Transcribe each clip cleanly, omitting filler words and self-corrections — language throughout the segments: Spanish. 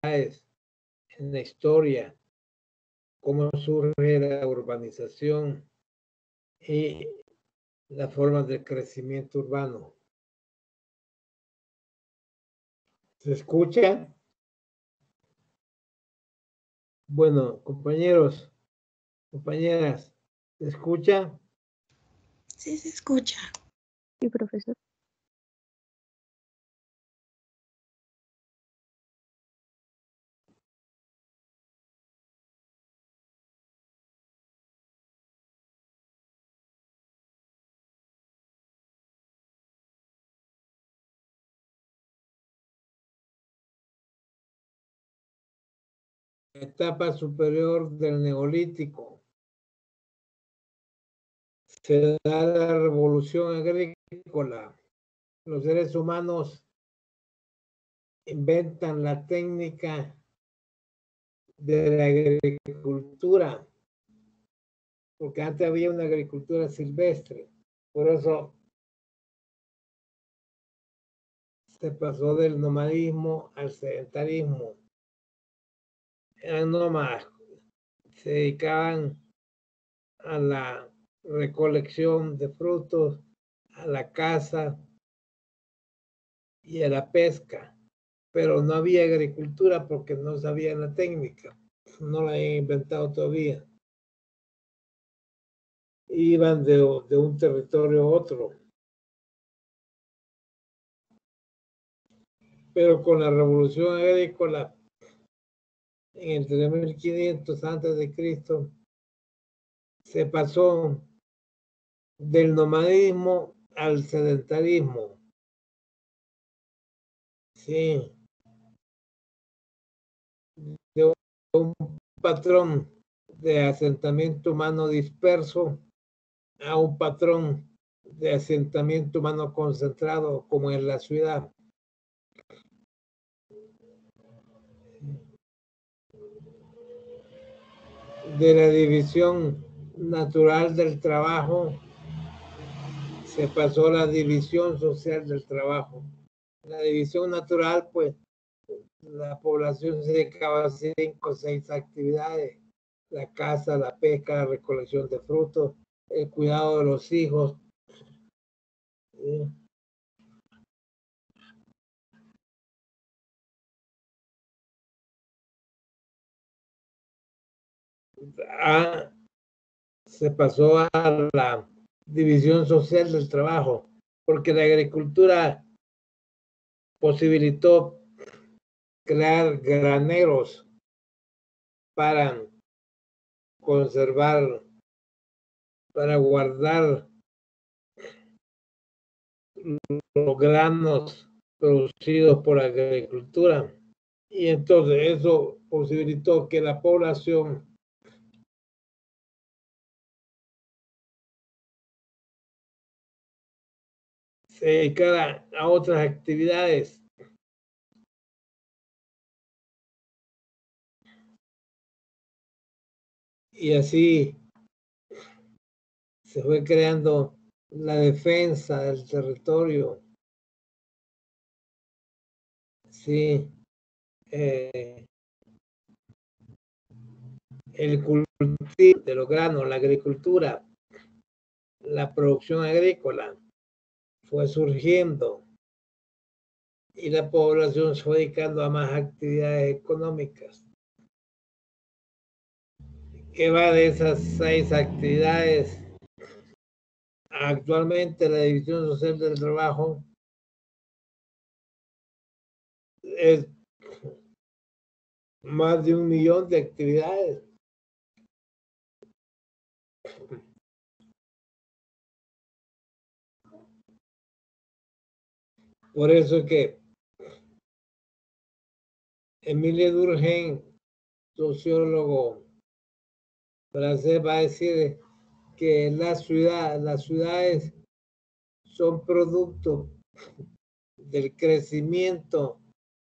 en la historia, cómo surge la urbanización y las formas de crecimiento urbano. ¿Se escucha? Bueno, compañeros, compañeras, ¿se escucha? Sí, se escucha. Sí, profesor. Etapa superior del Neolítico. Se da la revolución agrícola. Los seres humanos inventan la técnica de la agricultura, porque antes había una agricultura silvestre. Por eso se pasó del nomadismo al sedentarismo. Eran nómadas, se dedicaban a la recolección de frutos, a la caza y a la pesca, pero no había agricultura porque no sabían la técnica, no la habían inventado todavía. Iban de un territorio a otro. Pero con la revolución agrícola en el 3500 antes de Cristo se pasó del nomadismo al sedentarismo. Sí, de un patrón de asentamiento humano disperso a un patrón de asentamiento humano concentrado como en la ciudad. De la división natural del trabajo se pasó a la división social del trabajo. La división natural, pues, la población se dedicaba a 5 o 6 actividades: la caza, la pesca, la recolección de frutos, el cuidado de los hijos. ¿Sí? Se pasó a la división social del trabajo, porque la agricultura posibilitó crear graneros para conservar, para guardar los granos producidos por la agricultura. Y entonces eso posibilitó que la población se dedicara a otras actividades. Y así se fue creando la defensa del territorio. Sí, el cultivo de los granos, la agricultura, la producción agrícola fue surgiendo y la población se fue dedicando a más actividades económicas. ¿Qué va de esas 6 actividades? Actualmente la división social del trabajo es más de 1 millón de actividades. Por eso que Émile Durkheim, sociólogo francés, va a decir que las ciudades son producto del crecimiento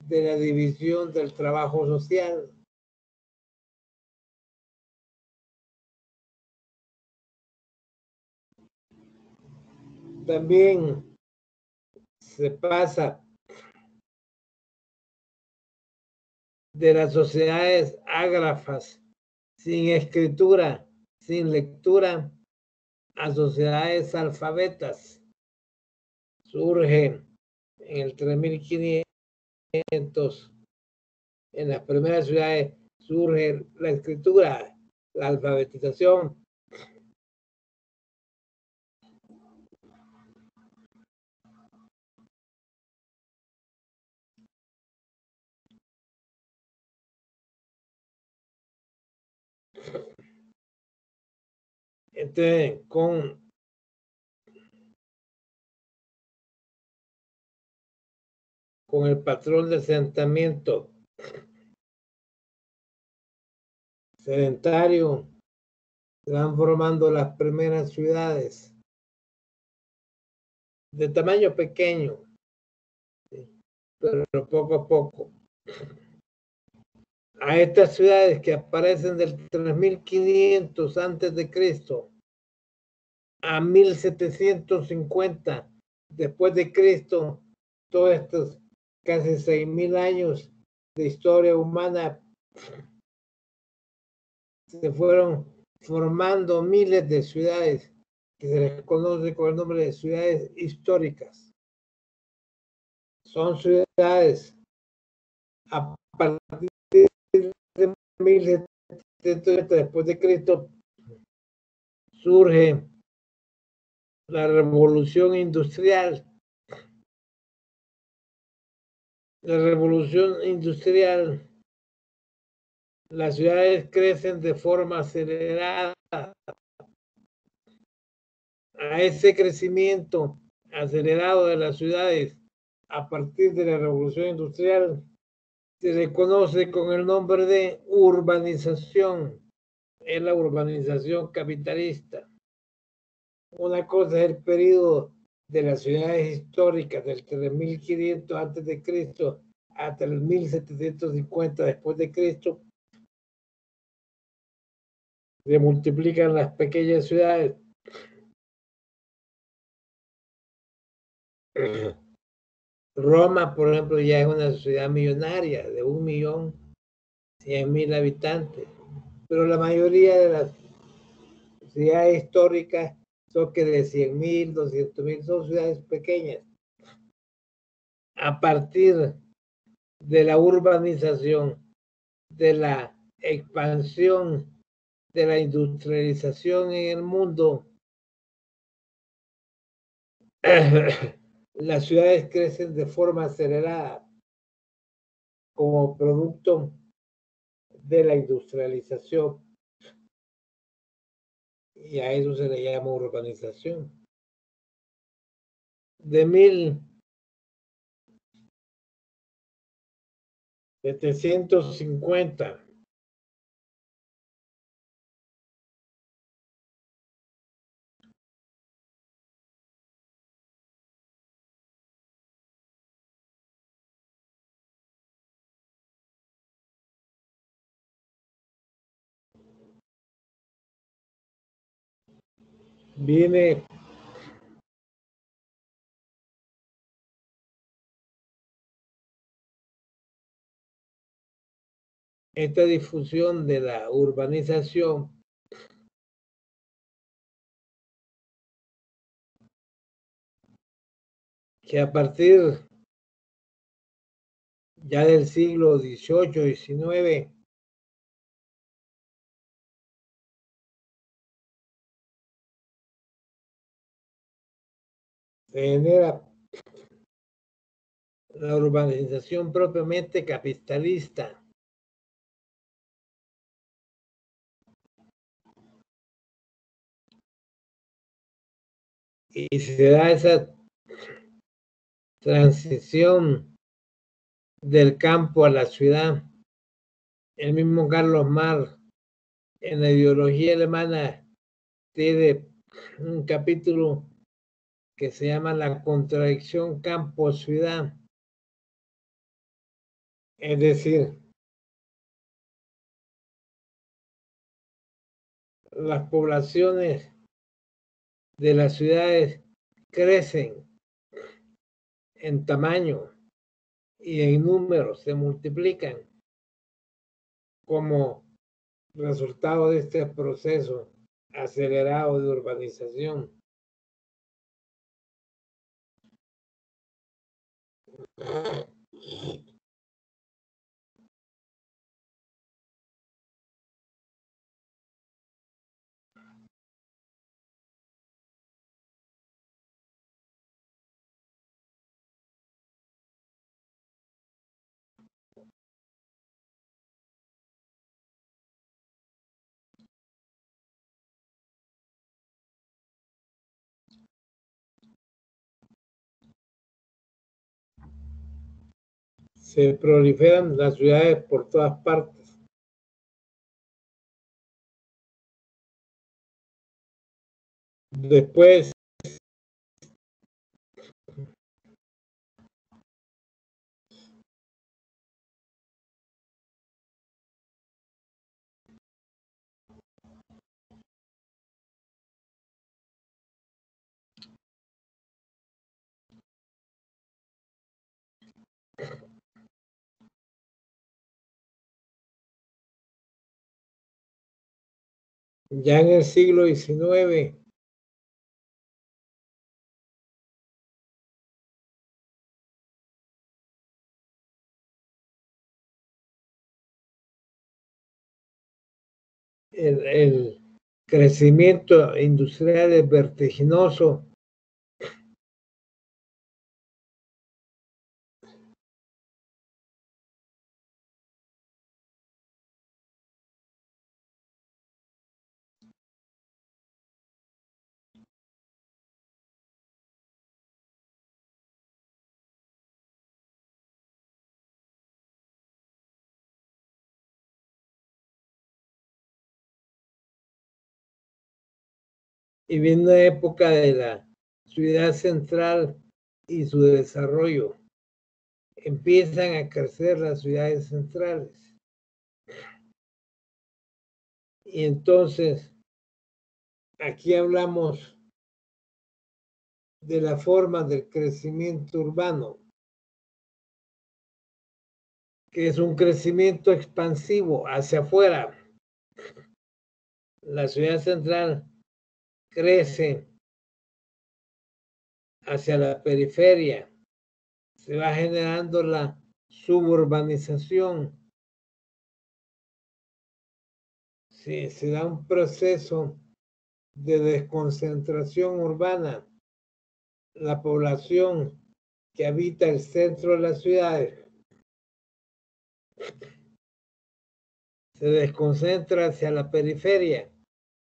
de la división del trabajo social. También se pasa de las sociedades ágrafas, sin escritura, sin lectura, a sociedades alfabetas. Surge en el 3500, en las primeras ciudades, surge la escritura, la alfabetización. Entonces, con el patrón de asentamiento sedentario, se van formando las primeras ciudades de tamaño pequeño, ¿sí? Pero poco a poco. A estas ciudades que aparecen del 3500 antes de Cristo a 1750 después de Cristo, todos estos casi 6000 años de historia humana, se fueron formando miles de ciudades que se les conoce con el nombre de ciudades históricas. Son ciudades a partir de 1700 después de Cristo, surge la revolución industrial. La revolución industrial, las ciudades crecen de forma acelerada. A ese crecimiento acelerado de las ciudades a partir de la revolución industrial se le conoce con el nombre de urbanización. Es la urbanización capitalista. Una cosa es el periodo de las ciudades históricas del 3500 antes de Cristo hasta el 1750 después de Cristo. Se multiplican las pequeñas ciudades. Roma, por ejemplo, ya es una ciudad millonaria de 1.100.000 habitantes, pero la mayoría de las ciudades históricas son que de 100.000, 200.000, son ciudades pequeñas. A partir de la urbanización, de la expansión, de la industrialización en el mundo, las ciudades crecen de forma acelerada como producto de la industrialización, y a eso se le llama urbanización. De 1750 viene esta difusión de la urbanización que a partir ya del siglo XVIII, XIX, se genera la urbanización propiamente capitalista. Y se da esa transición del campo a la ciudad. El mismo Carlos Marx, en la ideología alemana, tiene un capítulo que se llama La contradicción campo-ciudad. Es decir, las poblaciones de las ciudades crecen en tamaño y en número, se multiplican, como resultado de este proceso acelerado de urbanización. Se proliferan las ciudades por todas partes. Después, ya en el siglo XIX, el crecimiento industrial es vertiginoso. Y viene una época de la ciudad central y su desarrollo. Empiezan a crecer las ciudades centrales. Y entonces, aquí hablamos de la forma del crecimiento urbano, que es un crecimiento expansivo hacia afuera. La ciudad central crece hacia la periferia, se va generando la suburbanización. Sí, se da un proceso de desconcentración urbana. La población que habita el centro de las ciudades se desconcentra hacia la periferia,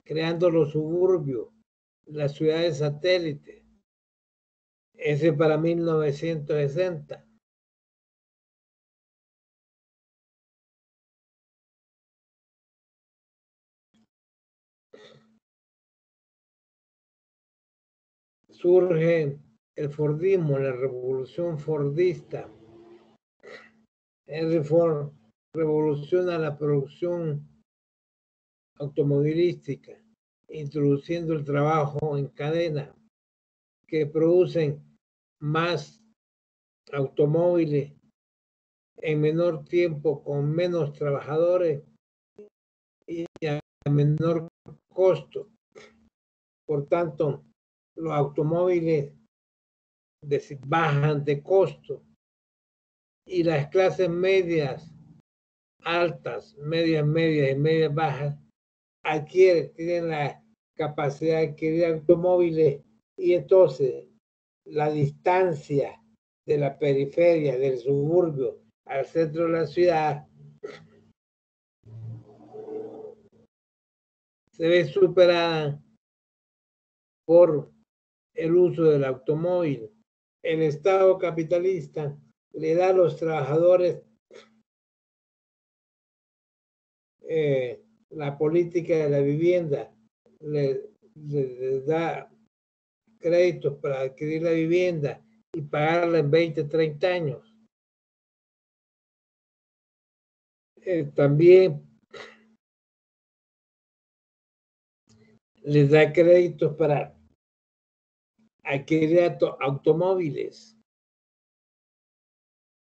creando los suburbios, las ciudades satélites. Ese para 1960. Surge el Fordismo, la revolución fordista. Henry Ford revoluciona la producción automovilística, introduciendo el trabajo en cadena, que producen más automóviles en menor tiempo, con menos trabajadores y a menor costo. Por tanto, los automóviles bajan de costo y las clases medias, altas, medias y medias bajas tienen la capacidad de adquirir automóviles, y entonces la distancia de la periferia, del suburbio al centro de la ciudad se ve superada por el uso del automóvil. El Estado capitalista le da a los trabajadores la política de la vivienda, les da créditos para adquirir la vivienda y pagarla en 20, 30 años. También les da créditos para adquirir automóviles.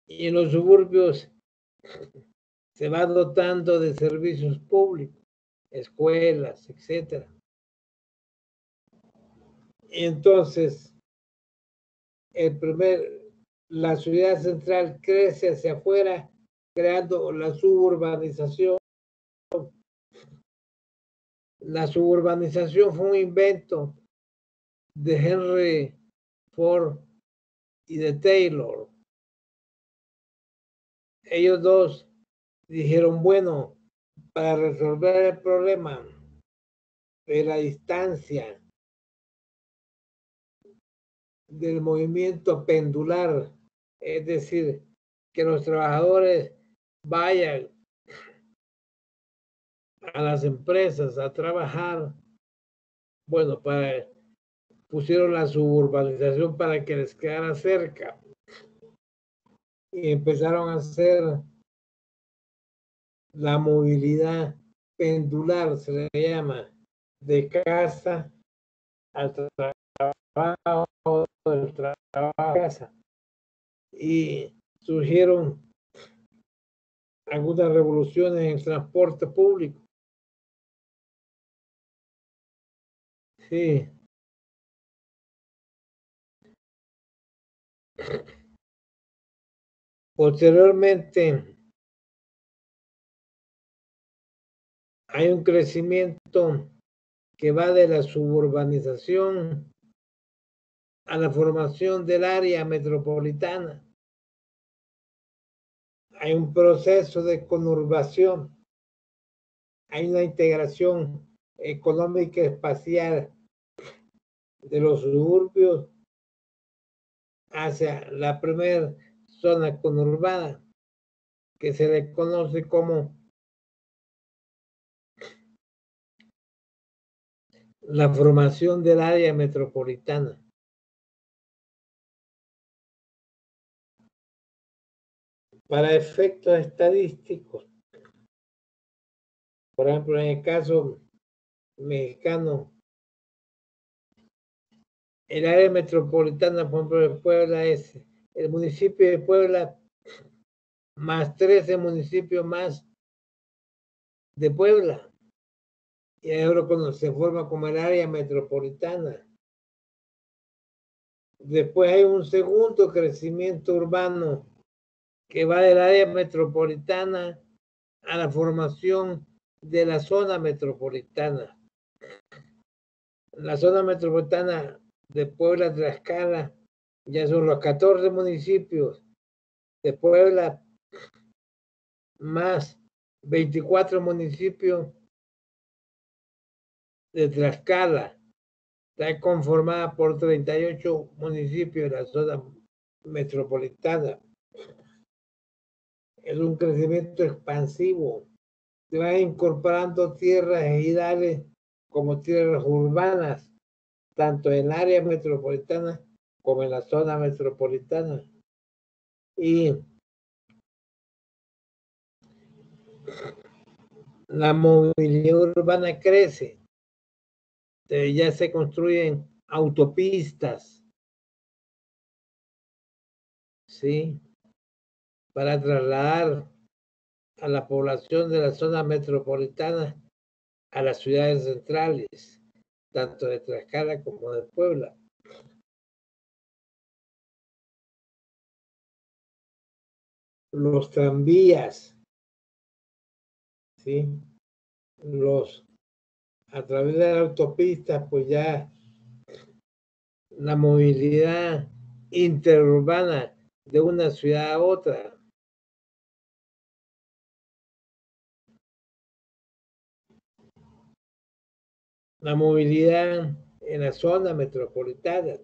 Y en los suburbios se va dotando de servicios públicos, escuelas, etc. Y entonces, la ciudad central crece hacia afuera, creando la suburbanización. La suburbanización fue un invento de Henry Ford y de Taylor. Ellos dos dijeron, bueno, para resolver el problema de la distancia del movimiento pendular, es decir, que los trabajadores vayan a las empresas a trabajar, bueno, pusieron la suburbanización para que les quedara cerca y empezaron a hacer la movilidad pendular, se le llama, de casa al trabajo, del trabajo a casa. Y surgieron algunas revoluciones en el transporte público. Sí. Posteriormente, hay un crecimiento que va de la suburbanización a la formación del área metropolitana. Hay un proceso de conurbación, hay una integración económica espacial de los suburbios hacia la primera zona conurbada, que se le conoce como la formación del área metropolitana. Para efectos estadísticos, por ejemplo, en el caso mexicano, el área metropolitana, por ejemplo, de Puebla es el municipio de Puebla más 13 municipios más de Puebla. Y ahora cuando se forma como el área metropolitana. Después hay un segundo crecimiento urbano que va del área metropolitana a la formación de la zona metropolitana. La zona metropolitana de Puebla, Tlaxcala, ya son los 14 municipios de Puebla, más 24 municipios de Tlaxcala. Está conformada por 38 municipios de la zona metropolitana. Es un crecimiento expansivo. Se van incorporando tierras ejidales como tierras urbanas, tanto en el área metropolitana como en la zona metropolitana. Y la movilidad urbana crece. Ya se construyen autopistas, ¿sí? Para trasladar a la población de la zona metropolitana a las ciudades centrales, tanto de Tlaxcala como de Puebla. Los tranvías, ¿sí? A través de la autopista, pues ya la movilidad interurbana de una ciudad a otra. La movilidad en la zona metropolitana.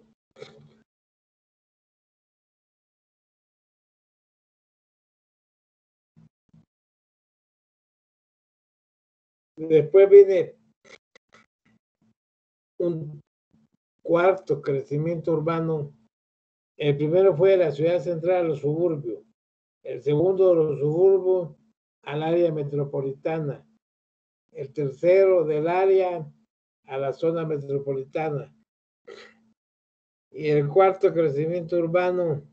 Después viene un cuarto crecimiento urbano. El primero fue la ciudad central, los suburbios. El segundo, de los suburbios al área metropolitana. El tercero, del área a la zona metropolitana. Y el cuarto crecimiento urbano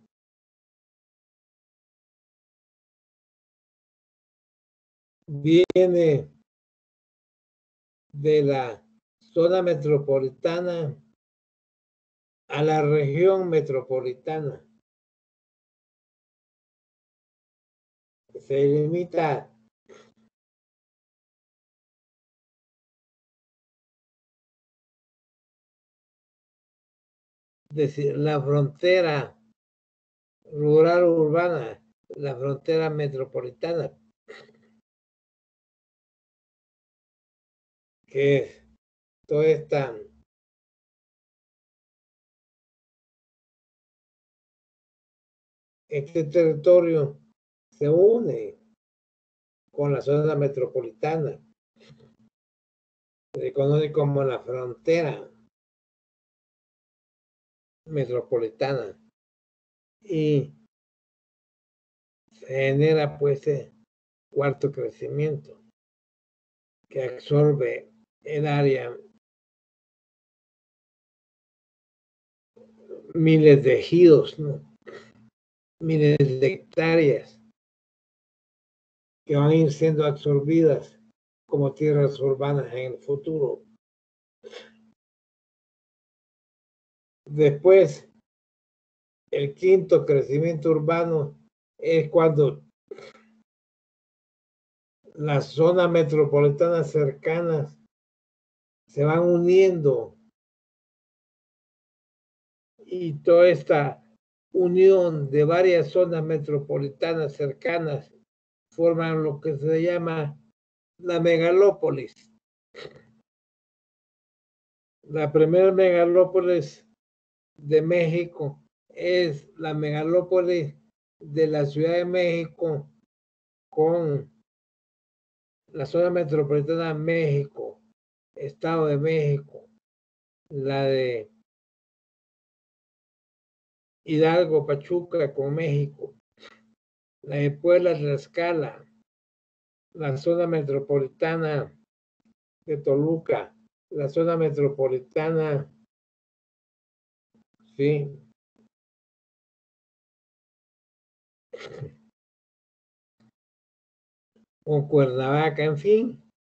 viene de la zona metropolitana a la región metropolitana. Se limita decir, la frontera rural urbana, la frontera metropolitana, que es toda este territorio se une con la zona metropolitana. Se conoce como la frontera metropolitana y se genera pues cuarto crecimiento que absorbe el área, miles de ejidos, ¿no? Miles de hectáreas que van a ir siendo absorbidas como tierras urbanas en el futuro. Después, el quinto crecimiento urbano es cuando las zonas metropolitanas cercanas se van uniendo y toda esta unión de varias zonas metropolitanas cercanas forman lo que se llama la megalópolis. La primera megalópolis de México es la megalópolis de la Ciudad de México con la zona metropolitana de México, Estado de México, la de Hidalgo, Pachuca con México, la de Puebla, Tlaxcala, la zona metropolitana de Toluca, la zona metropolitana, sí, con Cuernavaca, en fin.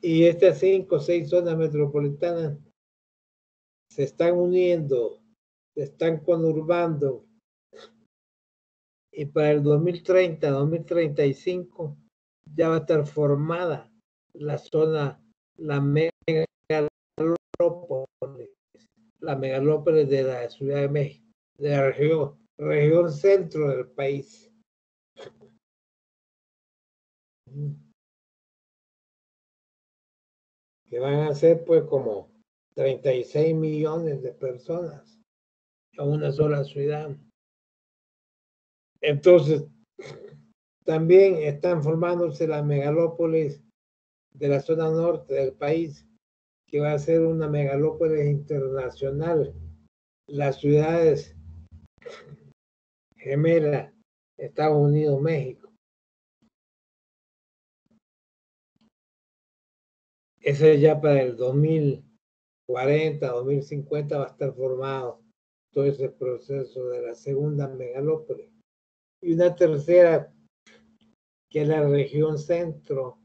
Y estas 5 o 6 zonas metropolitanas se están uniendo, se están conurbando. Y para el 2030, 2035, ya va a estar formada la zona, la megalópolis de la Ciudad de México, de la región centro del país. Que van a ser pues como 36 millones de personas en una sola ciudad. Entonces, también están formándose las megalópolis de la zona norte del país, que va a ser una megalópolis internacional. Las ciudades gemelas, Estados Unidos, México. Ese ya para el 2040, 2050 va a estar formado todo ese proceso de la segunda megalópolis. Y una tercera, que es la región centro,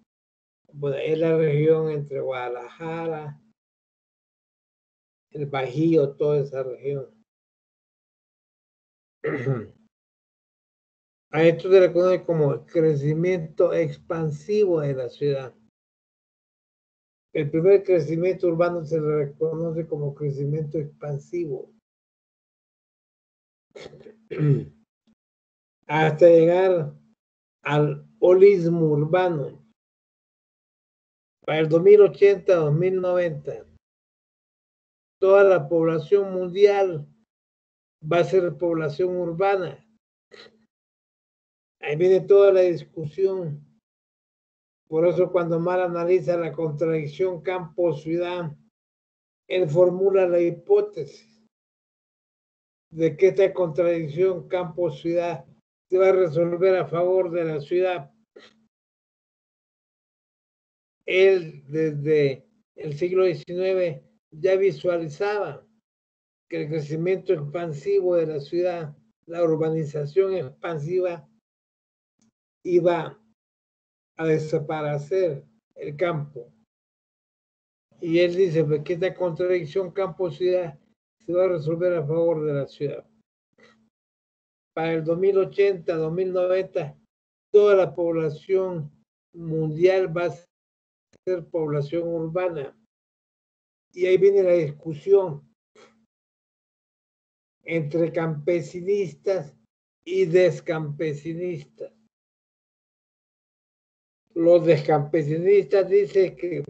bueno, es la región entre Guadalajara, el Bajío, toda esa región. A esto se le conoce como crecimiento expansivo de la ciudad. El primer crecimiento urbano se le reconoce como crecimiento expansivo. Hasta llegar al holismo urbano. Para el 2080-2090, toda la población mundial va a ser población urbana. Ahí viene toda la discusión. Por eso cuando Mar analiza la contradicción campo-ciudad, él formula la hipótesis de que esta contradicción campo-ciudad se va a resolver a favor de la ciudad. Él desde el siglo XIX ya visualizaba que el crecimiento expansivo de la ciudad la urbanización expansiva iba a desaparecer el campo. Y él dice pues, que esta contradicción campo-ciudad se va a resolver a favor de la ciudad. Para el 2080, 2090, toda la población mundial va a ser población urbana. Y ahí viene la discusión entre campesinistas y descampesinistas. Los descampesinistas dicen que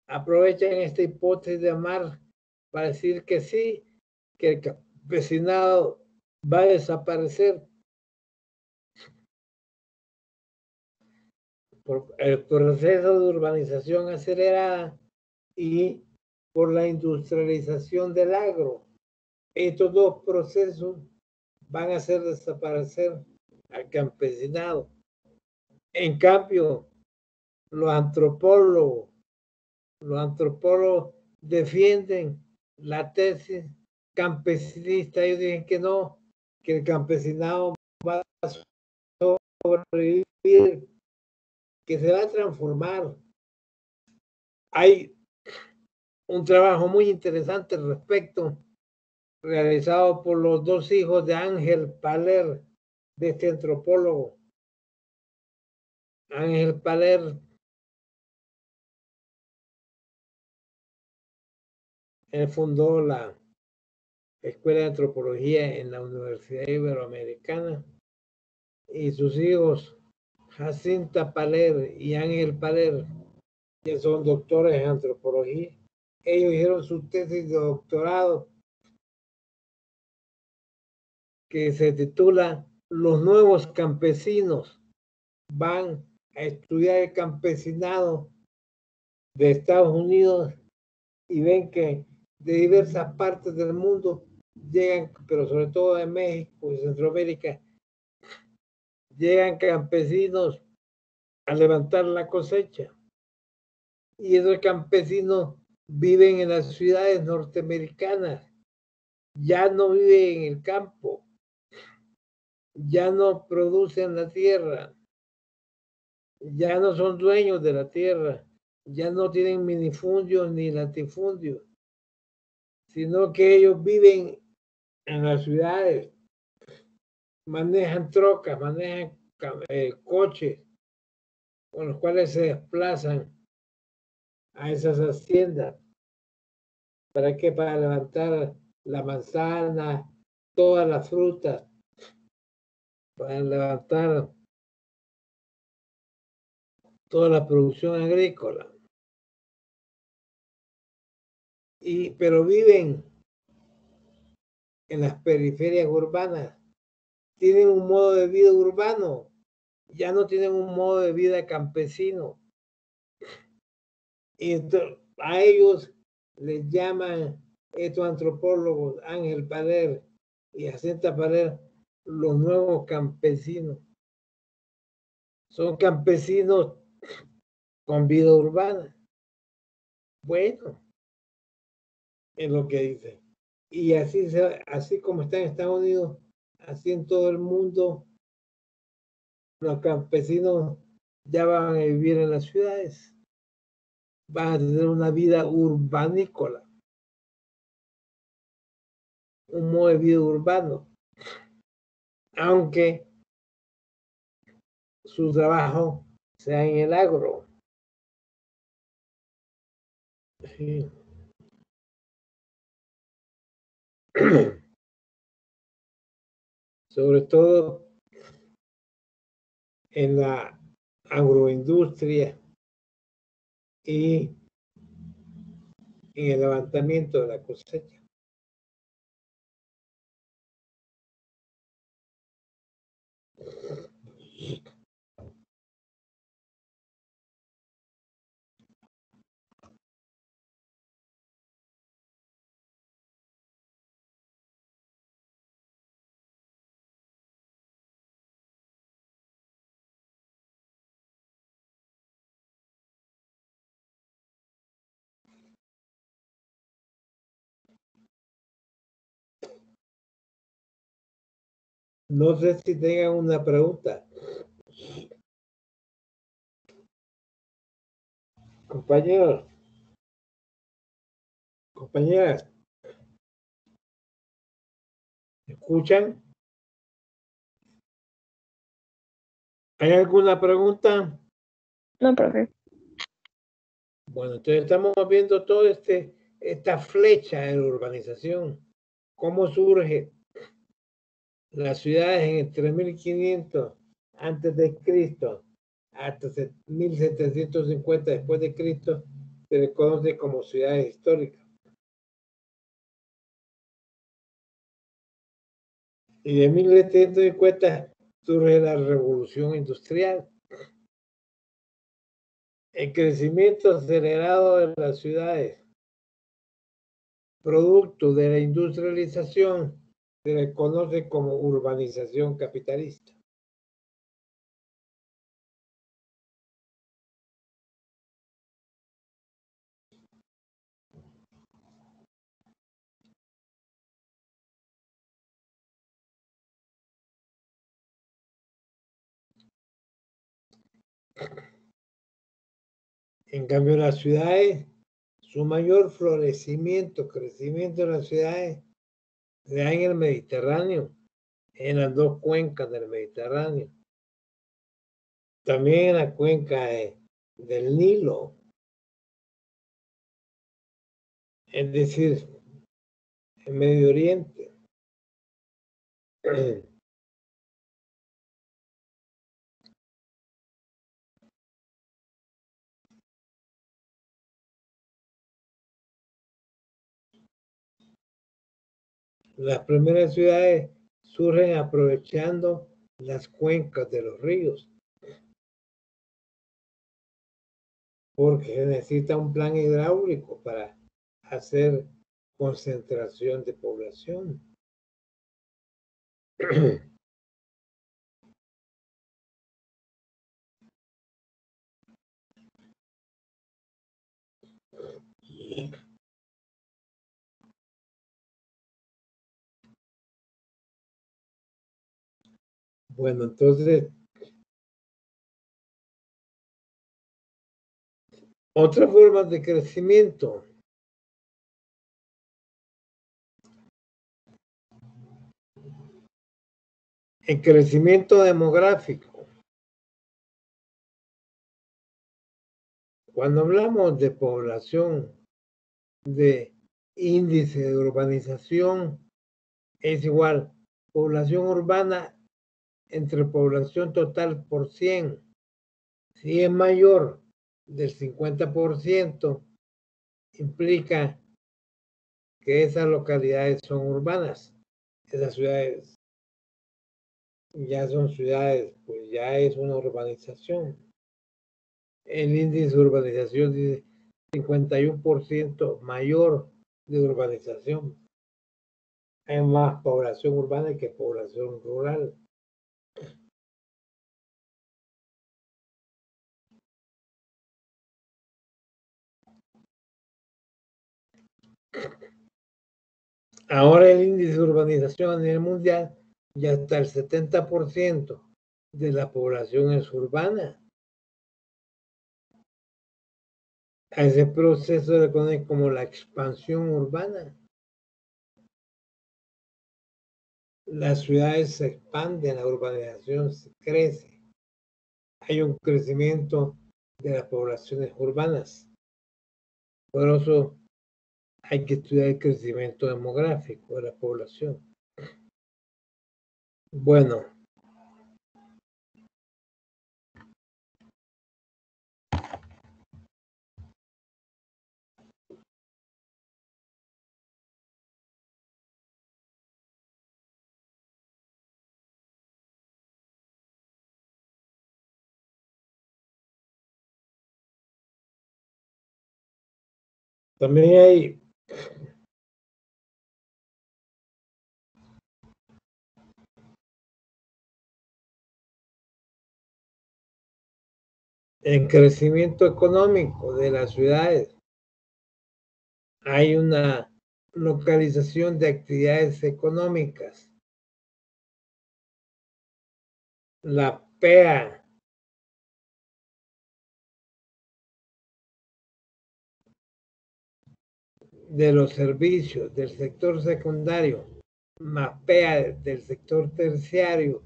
aprovechan esta hipótesis de Marx para decir que sí, que el campesinado va a desaparecer por el proceso de urbanización acelerada y por la industrialización del agro. Estos dos procesos van a hacer desaparecer al campesinado. En cambio, los antropólogos defienden la tesis campesinista. Ellos dicen que no, que el campesinado va a sobrevivir, que se va a transformar. Hay un trabajo muy interesante al respecto, realizado por los dos hijos de Ángel Paler, de este antropólogo. Ángel Paler él fundó la Escuela de Antropología en la Universidad Iberoamericana y sus hijos Jacinta Paler y Ángel Paler, que son doctores en antropología. Ellos hicieron su tesis de doctorado que se titula Los nuevos campesinos. Van a estudiar el campesinado de Estados Unidos y ven que de diversas partes del mundo llegan, pero sobre todo de México y Centroamérica, llegan campesinos a levantar la cosecha. Y esos campesinos viven en las ciudades norteamericanas, ya no viven en el campo, ya no producen la tierra, ya no son dueños de la tierra, ya no tienen minifundios ni latifundios, sino que ellos viven en las ciudades, manejan trocas, manejan coches con los cuales se desplazan a esas haciendas. ¿Para qué? Para levantar la manzana, todas las frutas, para levantar toda la producción agrícola. Pero viven en las periferias urbanas, tienen un modo de vida urbano, ya no tienen un modo de vida campesino. Y a ellos les llaman estos antropólogos, Ángel Paler y Jacinta Paler, los nuevos campesinos. Son campesinos con vida urbana. Bueno, es lo que dice. Y así como está en Estados Unidos, así en todo el mundo, los campesinos ya van a vivir en las ciudades, van a tener una vida urbanícola, un modo de vida urbano, aunque su trabajo sea en el agro. Sí. Sobre todo en la agroindustria y en el levantamiento de la cosecha. No sé si tengan una pregunta. Compañeros, compañeras, ¿escuchan? ¿Hay alguna pregunta? No, profe. Bueno, entonces estamos viendo todo esta flecha de la urbanización. ¿Cómo surge las ciudades en el 3500 antes de Cristo hasta 1750 después de Cristo? Se les conoce como ciudades históricas. Y de 1750 surge la revolución industrial. El crecimiento acelerado de las ciudades, producto de la industrialización, se le conoce como urbanización capitalista. En cambio, las ciudades, su mayor florecimiento, crecimiento de las ciudades, se da en el Mediterráneo, en las dos cuencas del Mediterráneo. También en la cuenca del Nilo. Es decir, en Medio Oriente. Las primeras ciudades surgen aprovechando las cuencas de los ríos, porque se necesita un plan hidráulico para hacer concentración de población. Bueno, entonces, otras formas de crecimiento. El crecimiento demográfico. Cuando hablamos de población, de índice de urbanización, es igual población urbana entre población total por 100. Si es mayor del 50%, implica que esas localidades son urbanas. Esas ciudades ya son ciudades, pues ya es una urbanización. El índice de urbanización dice 51% mayor de urbanización. Hay más población urbana que población rural. Ahora el índice de urbanización a nivel mundial ya está el 70% de la población es urbana. A ese proceso se le conoce como la expansión urbana. Las ciudades se expanden, la urbanización crece. Hay un crecimiento de las poblaciones urbanas. Por eso hay que estudiar el crecimiento demográfico de la población. Bueno, también hay el crecimiento económico de las ciudades. Hay una localización de actividades económicas. la PEA de los servicios del sector secundario más PEA del sector terciario,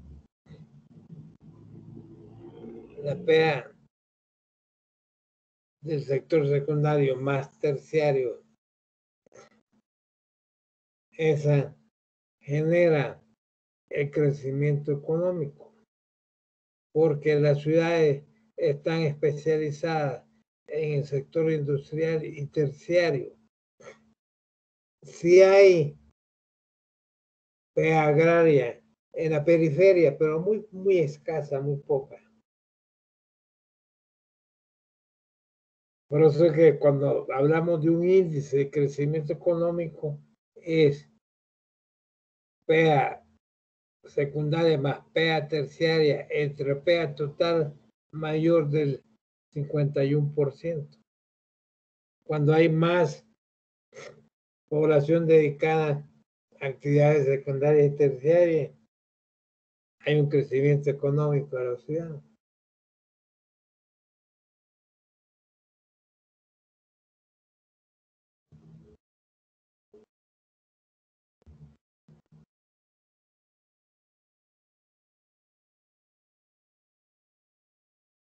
la PEA del sector secundario más terciario, esa genera el crecimiento económico, porque las ciudades están especializadas en el sector industrial y terciario. Sí hay PEA agraria en la periferia, pero muy escasa, muy poca. Por eso es que cuando hablamos de un índice de crecimiento económico es PEA secundaria más PEA terciaria entre PEA total mayor del 51%. Cuando hay más población dedicada a actividades secundarias y terciarias, hay un crecimiento económico de la ciudad.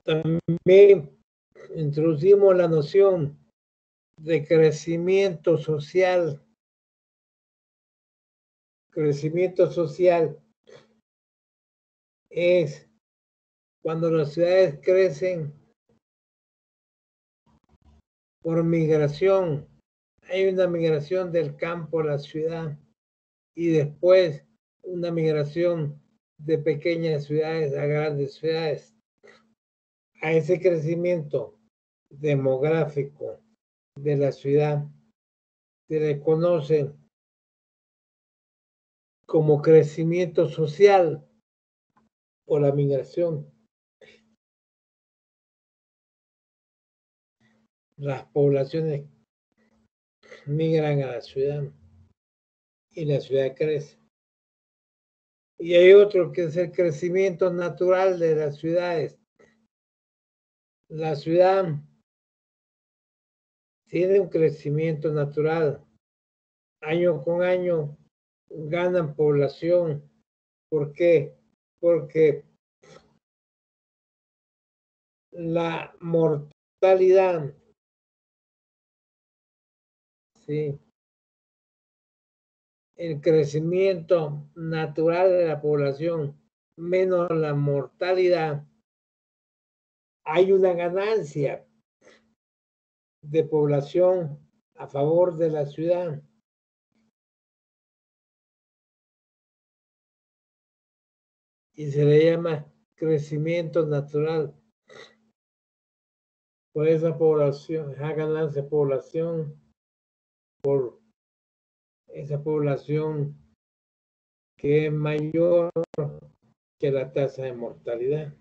También introducimos la noción de crecimiento social. Crecimiento social es cuando las ciudades crecen por migración. Hay una migración del campo a la ciudad y después una migración de pequeñas ciudades a grandes ciudades. A ese crecimiento demográfico de la ciudad se le conoce como crecimiento social por la migración. Las poblaciones migran a la ciudad y la ciudad crece. Y hay otro que es el crecimiento natural de las ciudades. La ciudad tiene un crecimiento natural. Año con año ganan población. ¿Por qué? Porque la mortalidad, ¿sí? El crecimiento natural de la población menos la mortalidad, hay una ganancia de población a favor de la ciudad. Y se le llama crecimiento natural. Por esa población, esa ganancia de población, por esa población que es mayor que la tasa de mortalidad.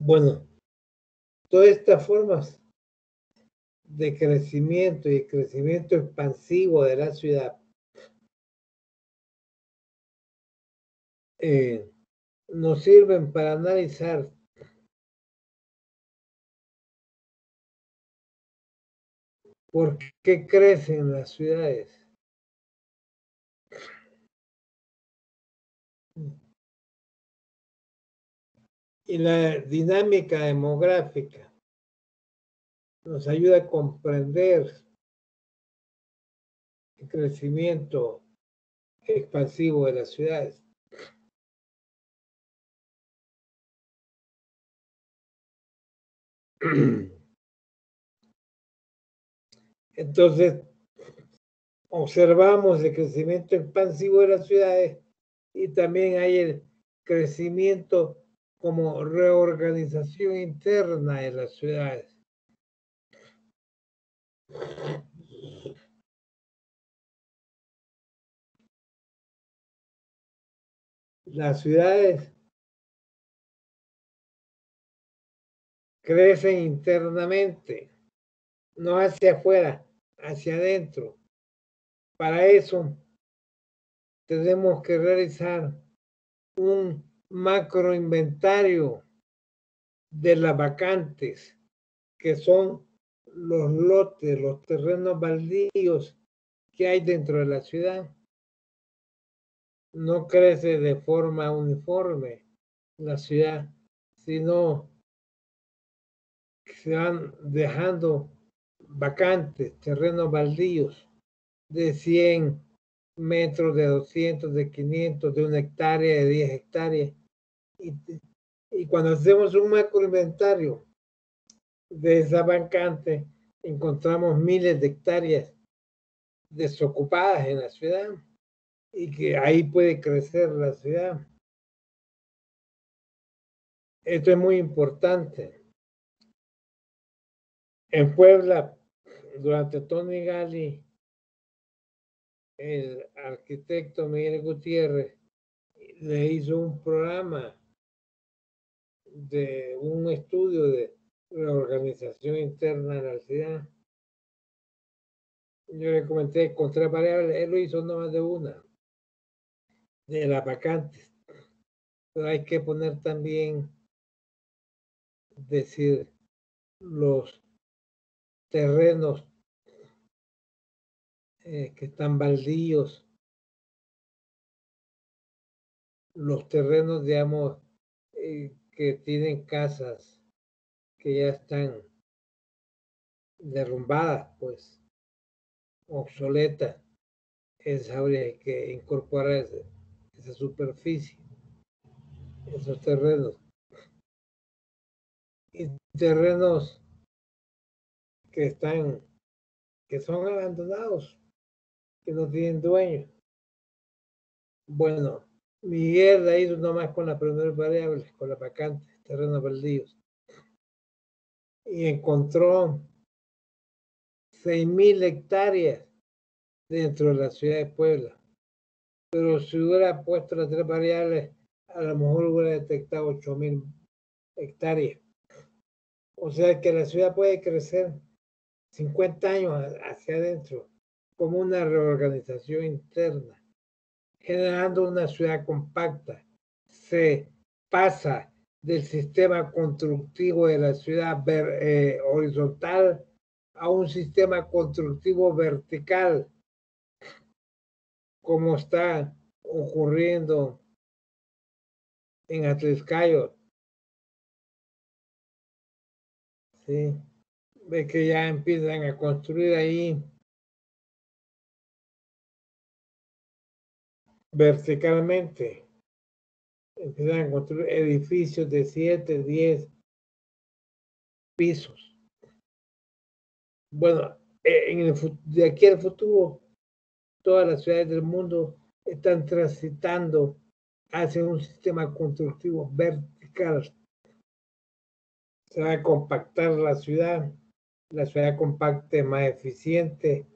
Bueno, todas estas formas de crecimiento y crecimiento expansivo de la ciudad nos sirven para analizar por qué crecen las ciudades. Y la dinámica demográfica nos ayuda a comprender el crecimiento expansivo de las ciudades. Entonces, observamos el crecimiento expansivo de las ciudades y también hay el crecimiento como reorganización interna de las ciudades. Las ciudades crecen internamente, no hacia afuera, hacia adentro. Para eso tenemos que realizar un macro inventario de las vacantes, que son los lotes, los terrenos baldíos que hay dentro de la ciudad. No crece de forma uniforme la ciudad, sino que se van dejando vacantes, terrenos baldíos de 100 metros, de 200, de 500, de 1 hectárea, de 10 hectáreas. Y cuando hacemos un macro inventario de esa vacante, encontramos miles de hectáreas desocupadas en la ciudad y que ahí puede crecer la ciudad. Esto es muy importante. En Puebla, durante Tony Gali, el arquitecto Miguel Gutiérrez le hizo un programa de un estudio de reorganización interna de la ciudad. Yo le comenté con 3 variables, él lo hizo no más de una, de las vacantes. Pero hay que poner también, decir, los terrenos que están baldíos, los terrenos, digamos, que tienen casas que ya están derrumbadas, pues, obsoletas. Habría que incorporar esa superficie, esos terrenos. Y terrenos que son abandonados, que no tienen dueño. Bueno, Miguel la hizo nomás con la primera variable, con la vacante, terrenos baldíos. Y encontró 6,000 hectáreas dentro de la ciudad de Puebla. Pero si hubiera puesto las 3 variables, a lo mejor hubiera detectado 8,000 hectáreas. O sea que la ciudad puede crecer 50 años hacia adentro, como una reorganización interna, generando una ciudad compacta. Se pasa del sistema constructivo de la ciudad horizontal a un sistema constructivo vertical, como está ocurriendo en Atliscayo. ¿Sí? Ve que ya empiezan a construir ahí verticalmente. Empiezan a construir edificios de 7, 10 pisos. Bueno, de aquí al futuro, todas las ciudades del mundo están transitando hacia un sistema constructivo vertical. Se va a compactar la ciudad compacta es más eficiente,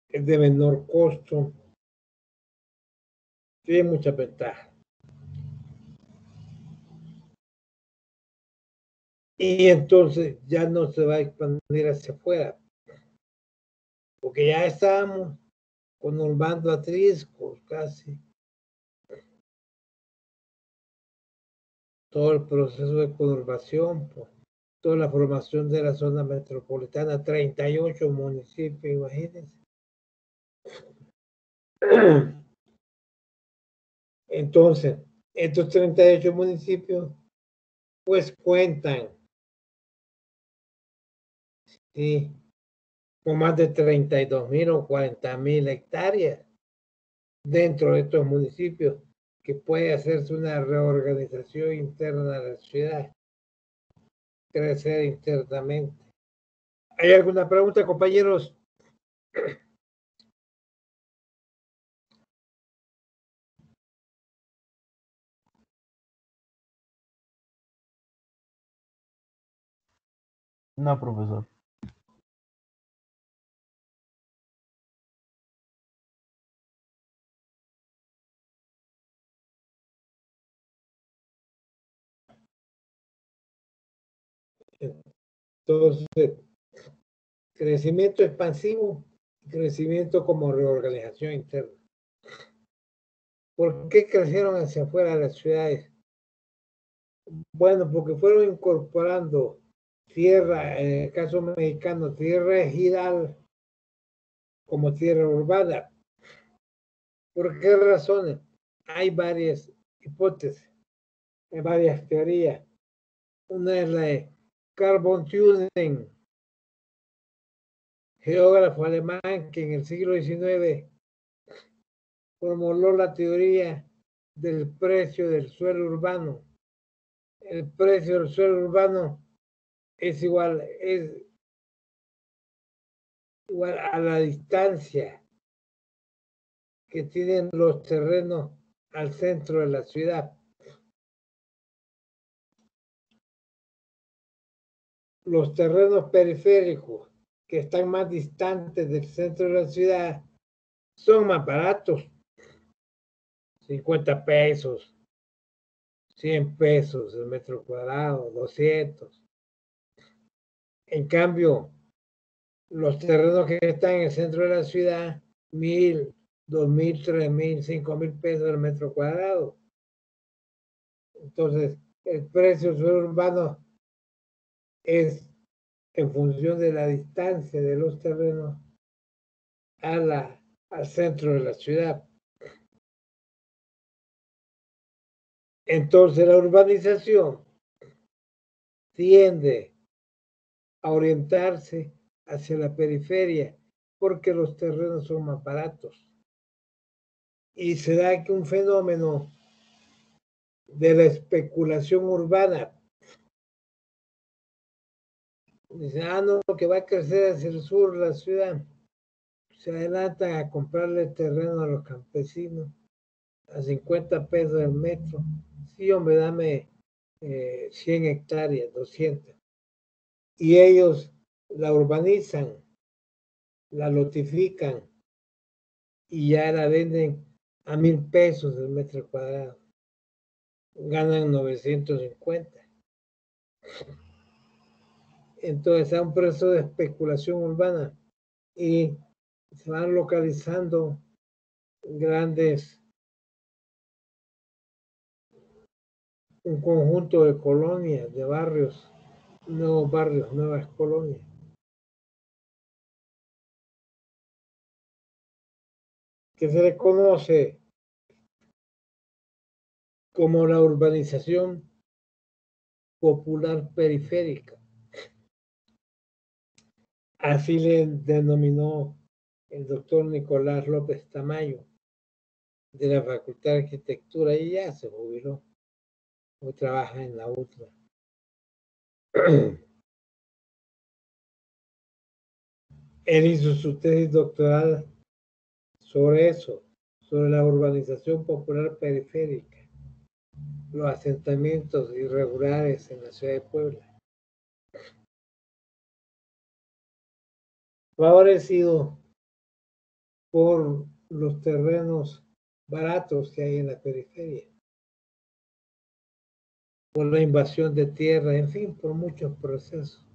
es de menor costo, tiene muchas ventajas. Y entonces ya no se va a expandir hacia afuera, porque ya estábamos conurbando Atrisco casi. Todo el proceso de conurbación, pues, toda la formación de la zona metropolitana, 38 municipios, imagínense. Entonces, estos 38 municipios, pues cuentan, ¿sí?, con más de 32,000 o 40,000 hectáreas dentro de estos municipios, que puede hacerse una reorganización interna de la ciudad, crecer internamente. ¿Hay alguna pregunta, compañeros? No, profesor. Entonces, crecimiento expansivo, crecimiento como reorganización interna. ¿Por qué crecieron hacia afuera de las ciudades? Bueno, porque fueron incorporando tierra, en el caso mexicano, tierra ejidal como tierra urbana. ¿Por qué razones? Hay varias hipótesis, hay varias teorías. Una es la de Carl von Thunen, geógrafo alemán que en el siglo XIX formuló la teoría del precio del suelo urbano. El precio del suelo urbano es igual a la distancia que tienen los terrenos al centro de la ciudad. Los terrenos periféricos que están más distantes del centro de la ciudad son más baratos. 50 pesos, 100 pesos el metro cuadrado, 200. En cambio, los terrenos que están en el centro de la ciudad, 1,000, 2,000, 3,000, 5,000 pesos el metro cuadrado. Entonces, el precio del suelo urbano es en función de la distancia de los terrenos al centro de la ciudad. Entonces, la urbanización tiende a orientarse hacia la periferia porque los terrenos son más baratos. Y se da que un fenómeno de la especulación urbana. Dice, no, que va a crecer hacia el sur la ciudad. Se adelantan a comprarle terreno a los campesinos a 50 pesos el metro. Sí, hombre, dame 100 hectáreas, 200. Y ellos la urbanizan, la lotifican y ya la venden a 1,000 pesos el metro cuadrado. Ganan 950. Entonces hay un proceso de especulación urbana y se van localizando grandes, un conjunto de colonias, de barrios, nuevas colonias. Que se le conoce como la urbanización popular periférica. Así le denominó el doctor Nicolás López Tamayo de la Facultad de Arquitectura y ya se jubiló. Hoy trabaja en la UTLA. Él hizo su tesis doctoral sobre eso, sobre la urbanización popular periférica, los asentamientos irregulares en la ciudad de Puebla. Favorecido por los terrenos baratos que hay en la periferia, por la invasión de tierra, en fin, por muchos procesos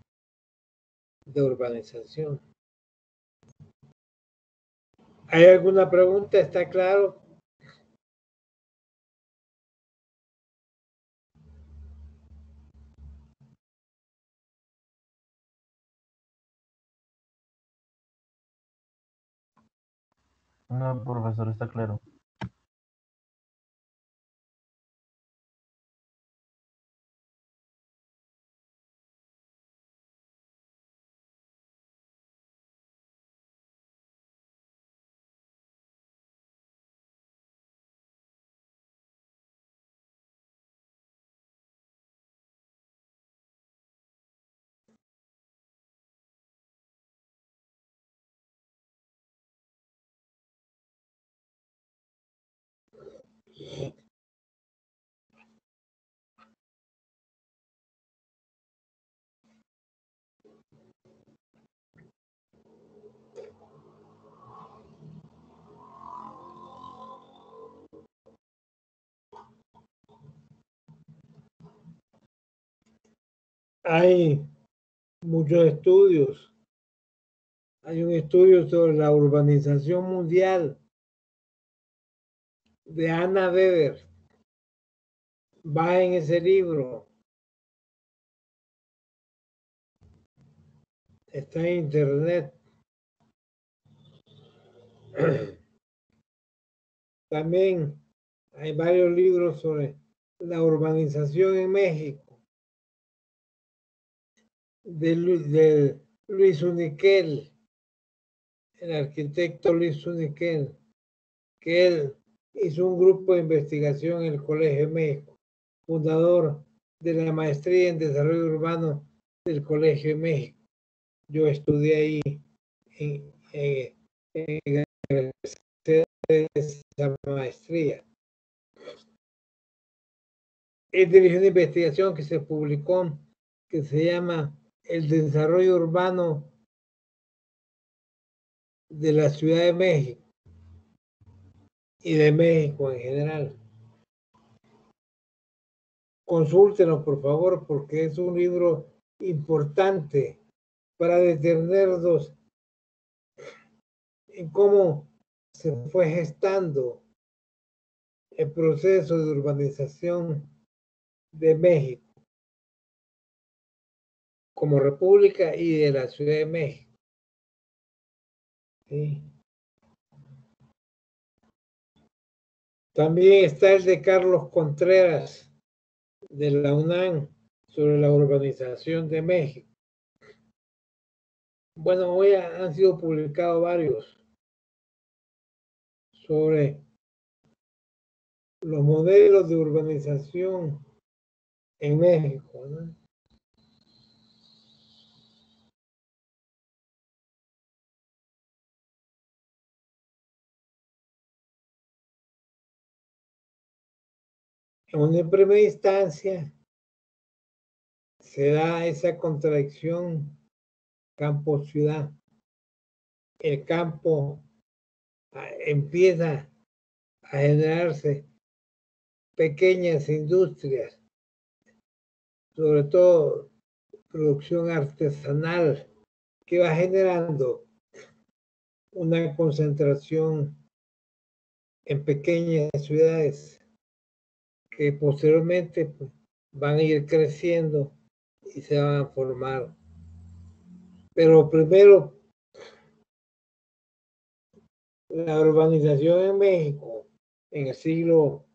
de urbanización. ¿Hay alguna pregunta? ¿Está claro? No, profesor, está claro. Hay muchos estudios. Hay un estudio sobre la urbanización mundial de Ana Weber. Va en ese libro. Está en internet. También hay varios libros sobre la urbanización en México, de Luis Uniquel, el arquitecto Luis Uniquel, que él hizo un grupo de investigación en el Colegio de México, fundador de la maestría en desarrollo urbano del Colegio de México. Yo estudié ahí en esa maestría. Él dirigió una investigación que se publicó que se llama El desarrollo urbano de la Ciudad de México y de México en general. Consúltenlo, por favor, porque es un libro importante para detenernos en cómo se fue gestando el proceso de urbanización de México como república y de la Ciudad de México. ¿Sí? También está el de Carlos Contreras de la UNAM sobre la urbanización de México. Bueno, hoy han sido publicados varios sobre los modelos de urbanización en México, ¿no? En una primera instancia se da esa contradicción campo-ciudad. El campo empieza a generarse pequeñas industrias, sobre todo producción artesanal, que va generando una concentración en pequeñas ciudades que posteriormente pues, van a ir creciendo y se van a formar. Pero primero, la urbanización en México en el siglo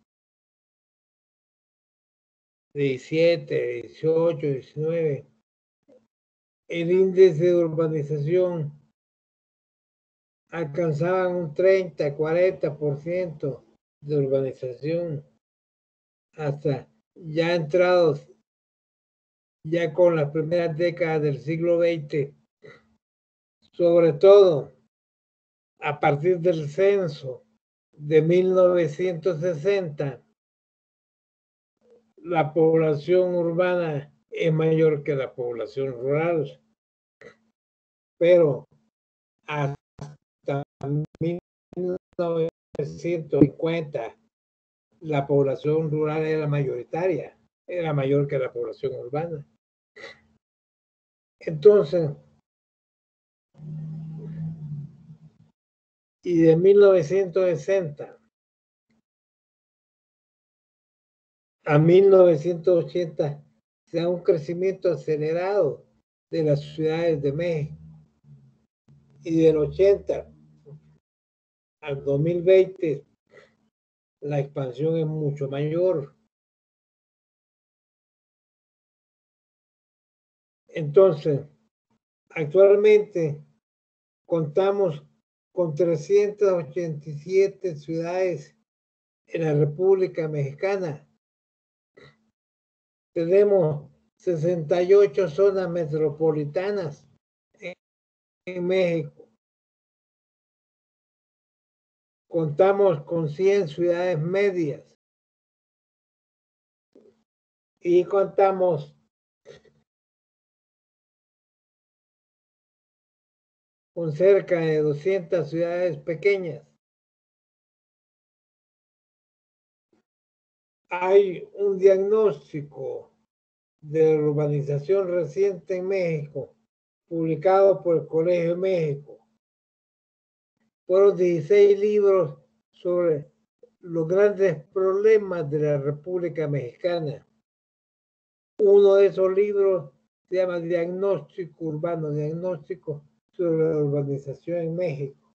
XVII, XVIII, XIX, el índice de urbanización alcanzaba un 30, 40% de urbanización hasta ya entrados, ya con las primeras décadas del siglo XX, sobre todo a partir del censo de 1960, la población urbana es mayor que la población rural, pero hasta 1950 la población rural era mayoritaria, era mayor que la población urbana. Entonces, y de 1960 a 1980 se da un crecimiento acelerado de las ciudades de México. Y del 80 al 2020 la expansión es mucho mayor. Entonces, actualmente contamos con 387 ciudades en la República Mexicana. Tenemos 68 zonas metropolitanas en México. Contamos con 100 ciudades medias y contamos con cerca de 200 ciudades pequeñas. Hay un diagnóstico de urbanización reciente en México, publicado por el Colegio de México. Fueron 16 libros sobre los grandes problemas de la República Mexicana. Uno de esos libros se llama Diagnóstico Urbano, Diagnóstico sobre la Urbanización en México.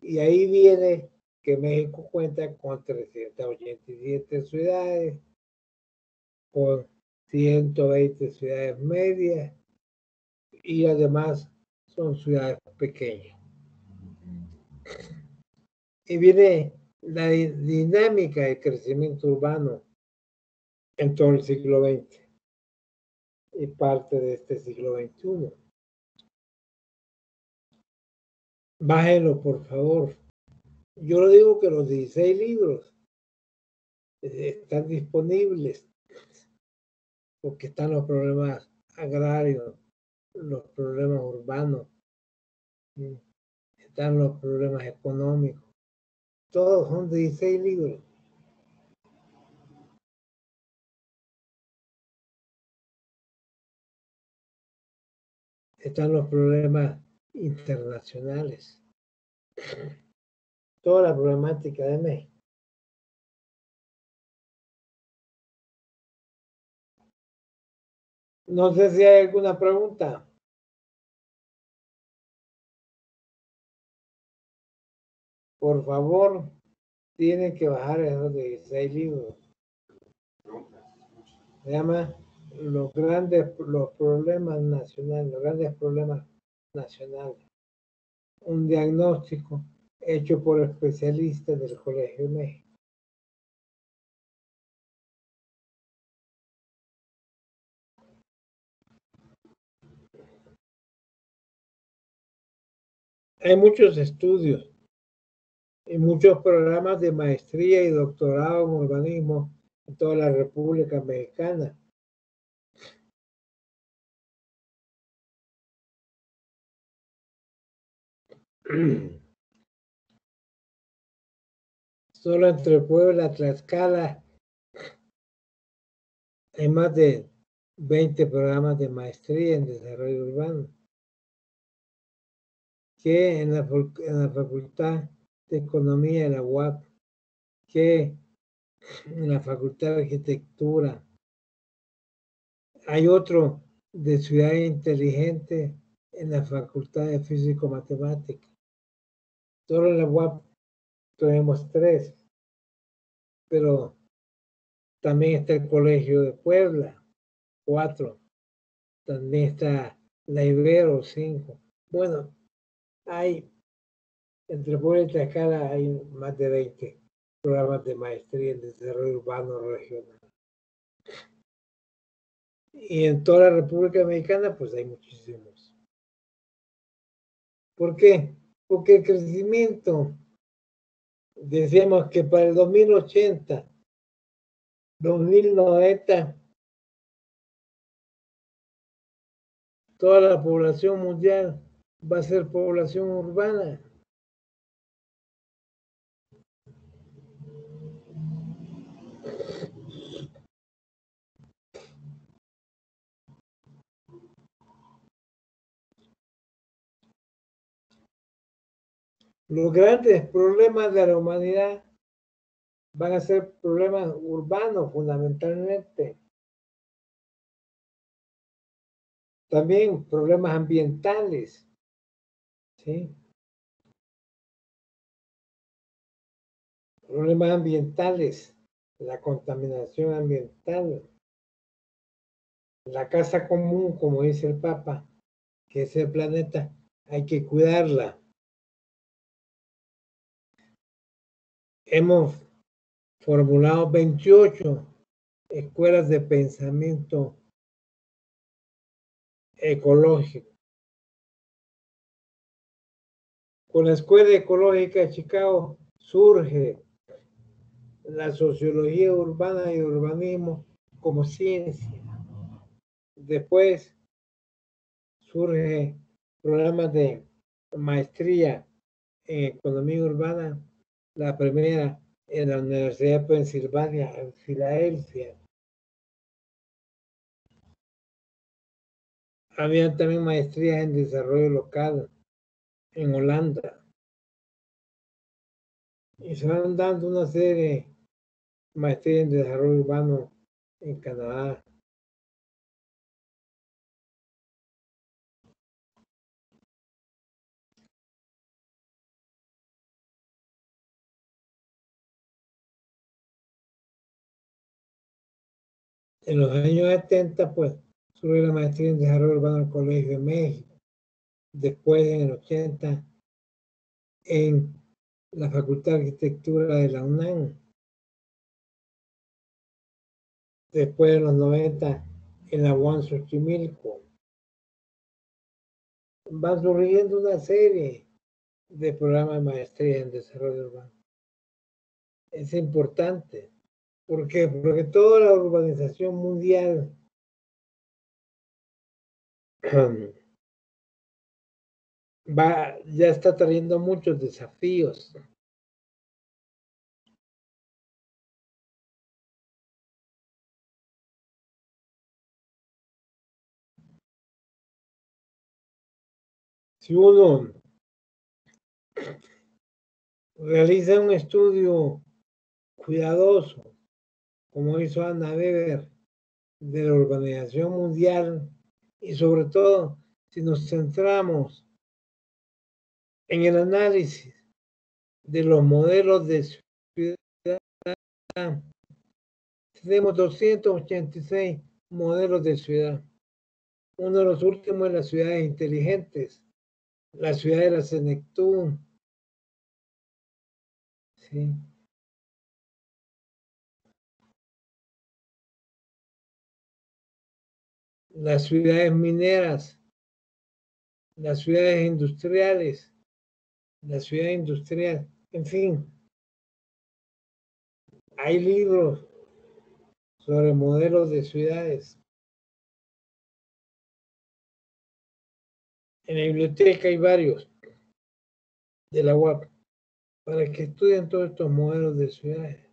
Y ahí viene que México cuenta con 387 ciudades, con 120 ciudades medias y además son ciudades pequeñas. Y viene la dinámica de crecimiento urbano en todo el siglo XX y parte de este siglo XXI. Bájenlo, por favor. Yo lo digo que los 16 libros están disponibles porque están los problemas agrarios, los problemas urbanos, están los problemas económicos. Todos son 16 libros. Están los problemas internacionales. Toda la problemática de México. No sé si hay alguna pregunta. Por favor, tienen que bajar esos 16 libros. Se llama los problemas nacionales, los grandes problemas nacionales. Un diagnóstico hecho por especialistas del Colegio de México. Hay muchos estudios y muchos programas de maestría y doctorado en urbanismo en toda la República Mexicana. Solo entre Puebla y Tlaxcala hay más de 20 programas de maestría en desarrollo urbano, que en la Facultad de Economía de la UAP, que en la Facultad de Arquitectura. Hay otro de Ciudad Inteligente en la Facultad de Físico-Matemática. Solo en la UAP tenemos 3, pero también está el Colegio de Puebla, 4. También está la Ibero, 5. Bueno, hay, entre Puebla y Tlaxcala hay más de 20 programas de maestría en desarrollo urbano regional. Y en toda la República Mexicana, pues hay muchísimos. ¿Por qué? Porque el crecimiento, decíamos que para el 2080, 2090, toda la población mundial va a ser población urbana. Los grandes problemas de la humanidad van a ser problemas urbanos fundamentalmente. También problemas ambientales, ¿sí? Problemas ambientales, la contaminación ambiental, la casa común, como dice el Papa, que es el planeta, hay que cuidarla. Hemos formulado 28 escuelas de pensamiento ecológico. Con la Escuela Ecológica de Chicago surge la sociología urbana y el urbanismo como ciencia. Después surge programas de maestría en economía urbana, la primera en la Universidad de Pensilvania en Filadelfia. Había también maestrías en desarrollo local en Holanda. Y se van dando una serie de maestrías en desarrollo urbano en Canadá. En los años 70, pues, surgió la maestría en desarrollo urbano en el Colegio de México. Después, en el 80, en la Facultad de Arquitectura de la UNAM. Después, en los 90, en la UAM Xochimilco. Va surgiendo una serie de programas de maestría en desarrollo urbano. Es importante. ¿Por qué? Porque toda la urbanización mundial ya está trayendo muchos desafíos. Si uno realiza un estudio cuidadoso, como hizo Anna Weber, de la urbanización mundial, y sobre todo si nos centramos en el análisis de los modelos de ciudad, tenemos 286 modelos de ciudad. Uno de los últimos es las ciudades inteligentes, la ciudad de la Senectú. ¿Sí? Las ciudades mineras, las ciudades industriales, la ciudad industrial, en fin. Hay libros sobre modelos de ciudades. En la biblioteca hay varios de la UAP para que estudien todos estos modelos de ciudades.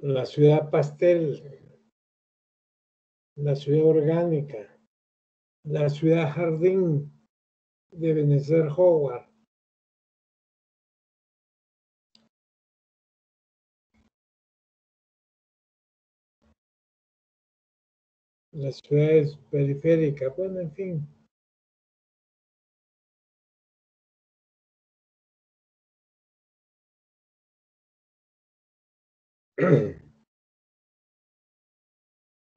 La ciudad pastel, la ciudad orgánica, la ciudad jardín de Ebenezer Howard. Las ciudades periféricas, bueno, en fin.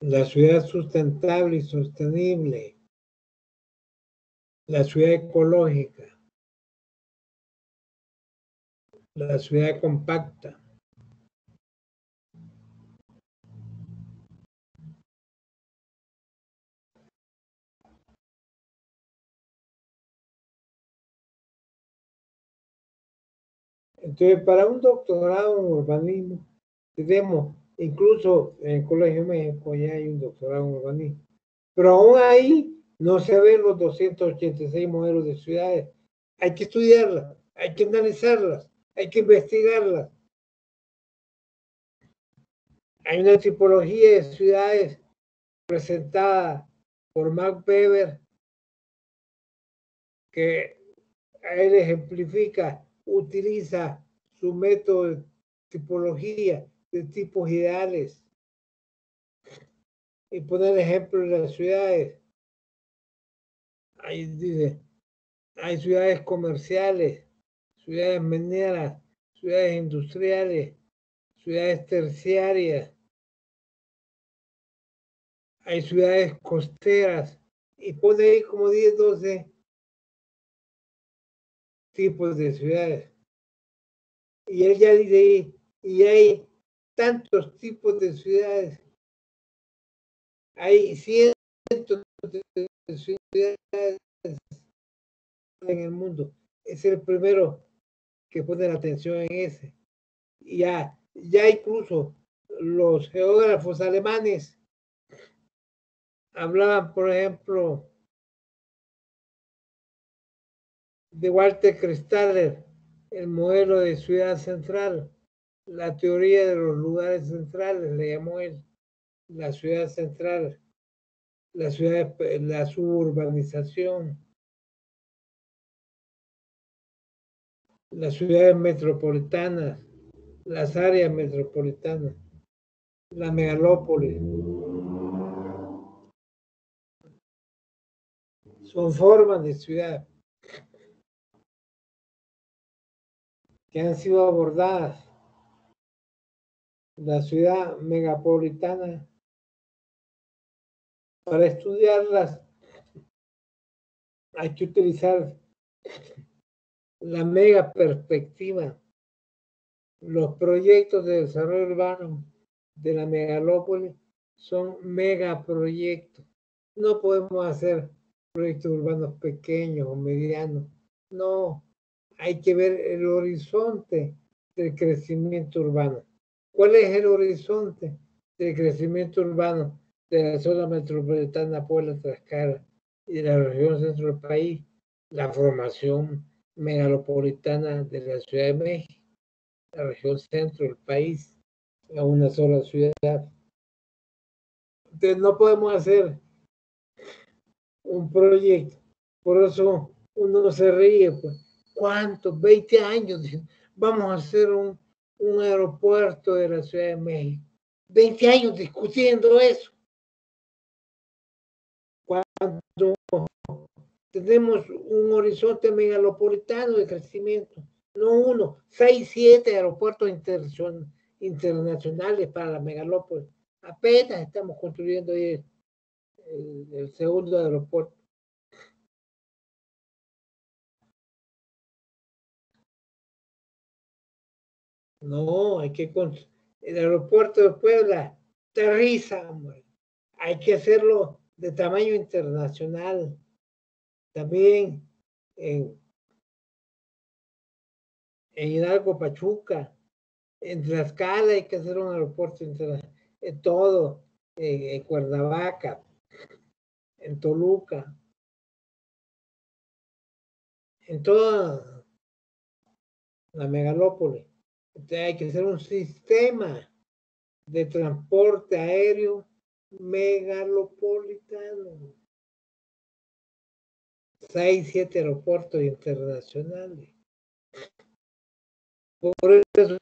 La ciudad sustentable y sostenible, la ciudad ecológica, la ciudad compacta. Entonces, para un doctorado en urbanismo, tenemos, incluso en el Colegio de México ya hay un doctorado en urbanismo, pero aún ahí no se ven los 286 modelos de ciudades. Hay que estudiarlas, hay que analizarlas, hay que investigarlas. Hay una tipología de ciudades presentada por Max Weber que él ejemplifica, utiliza su método de tipología de tipos ideales y poner ejemplos de las ciudades. Ahí dice, hay ciudades comerciales, ciudades mineras, ciudades industriales, ciudades terciarias, hay ciudades costeras y pone ahí como 10, 12 tipos de ciudades. Y él ya dice ahí, y hay tantos tipos de ciudades, hay cientos de ciudades en el mundo. Es el primero que pone la atención en ese. Y ya incluso los geógrafos alemanes hablaban, por ejemplo, de Walter Kristaller, el modelo de ciudad central, la teoría de los lugares centrales, le llamó él, la ciudad central, la suburbanización. las ciudades metropolitanas, las áreas metropolitanas, la megalópolis. Son formas de ciudad que han sido abordadas. La ciudad megapolitana, para estudiarlas hay que utilizar la mega perspectiva. Los proyectos de desarrollo urbano de la megalópolis son megaproyectos. No podemos hacer proyectos urbanos pequeños o medianos. No, hay que ver el horizonte del crecimiento urbano. ¿Cuál es el horizonte del crecimiento urbano de la zona metropolitana Puebla-Tlaxcala y de la región centro del país? La formación megalopolitana de la Ciudad de México, la región centro del país, a una sola ciudad. Entonces no podemos hacer un proyecto. Por eso uno se ríe, pues. ¿Cuántos? 20 años. Vamos a hacer un aeropuerto de la Ciudad de México. 20 años discutiendo eso. Cuando tenemos un horizonte megalopolitano de crecimiento, no uno, 6, 7 aeropuertos internacionales para la megalópolis. Apenas estamos construyendo ahí el segundo aeropuerto. No, hay que el aeropuerto de Puebla, aterriza, hombre. Hay que hacerlo de tamaño internacional. También en Hidalgo, Pachuca, en Tlaxcala hay que hacer un aeropuerto internacional. En todo, en Cuernavaca, en Toluca, en toda la megalópolis. Entonces hay que hacer un sistema de transporte aéreo megalopolitano. 6, 7 aeropuertos internacionales. Por eso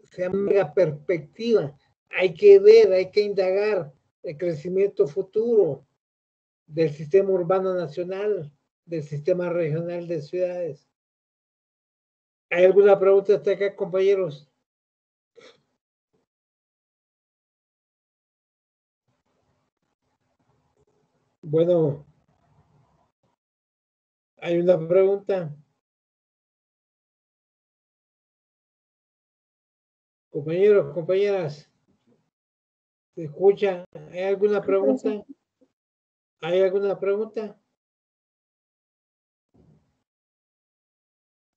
se llama mega perspectiva. Hay que ver, hay que indagar el crecimiento futuro del sistema urbano nacional, del sistema regional de ciudades. ¿Hay alguna pregunta hasta acá, compañeros? Bueno, ¿hay una pregunta? Compañeros, compañeras, ¿se escucha? ¿Hay alguna pregunta? ¿Hay alguna pregunta?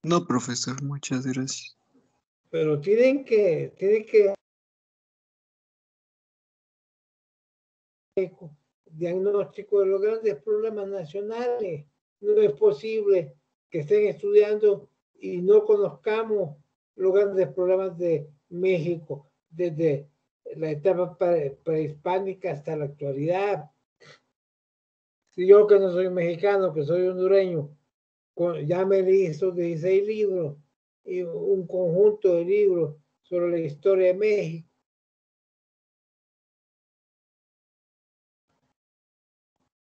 No, profesor, muchas gracias. Pero tienen que diagnóstico de los grandes problemas nacionales. No es posible que estén estudiando y no conozcamos los grandes problemas de México desde la etapa prehispánica hasta la actualidad. Si yo, que no soy mexicano, que soy hondureño, ya me leí estos 16 libros y un conjunto de libros sobre la historia de México.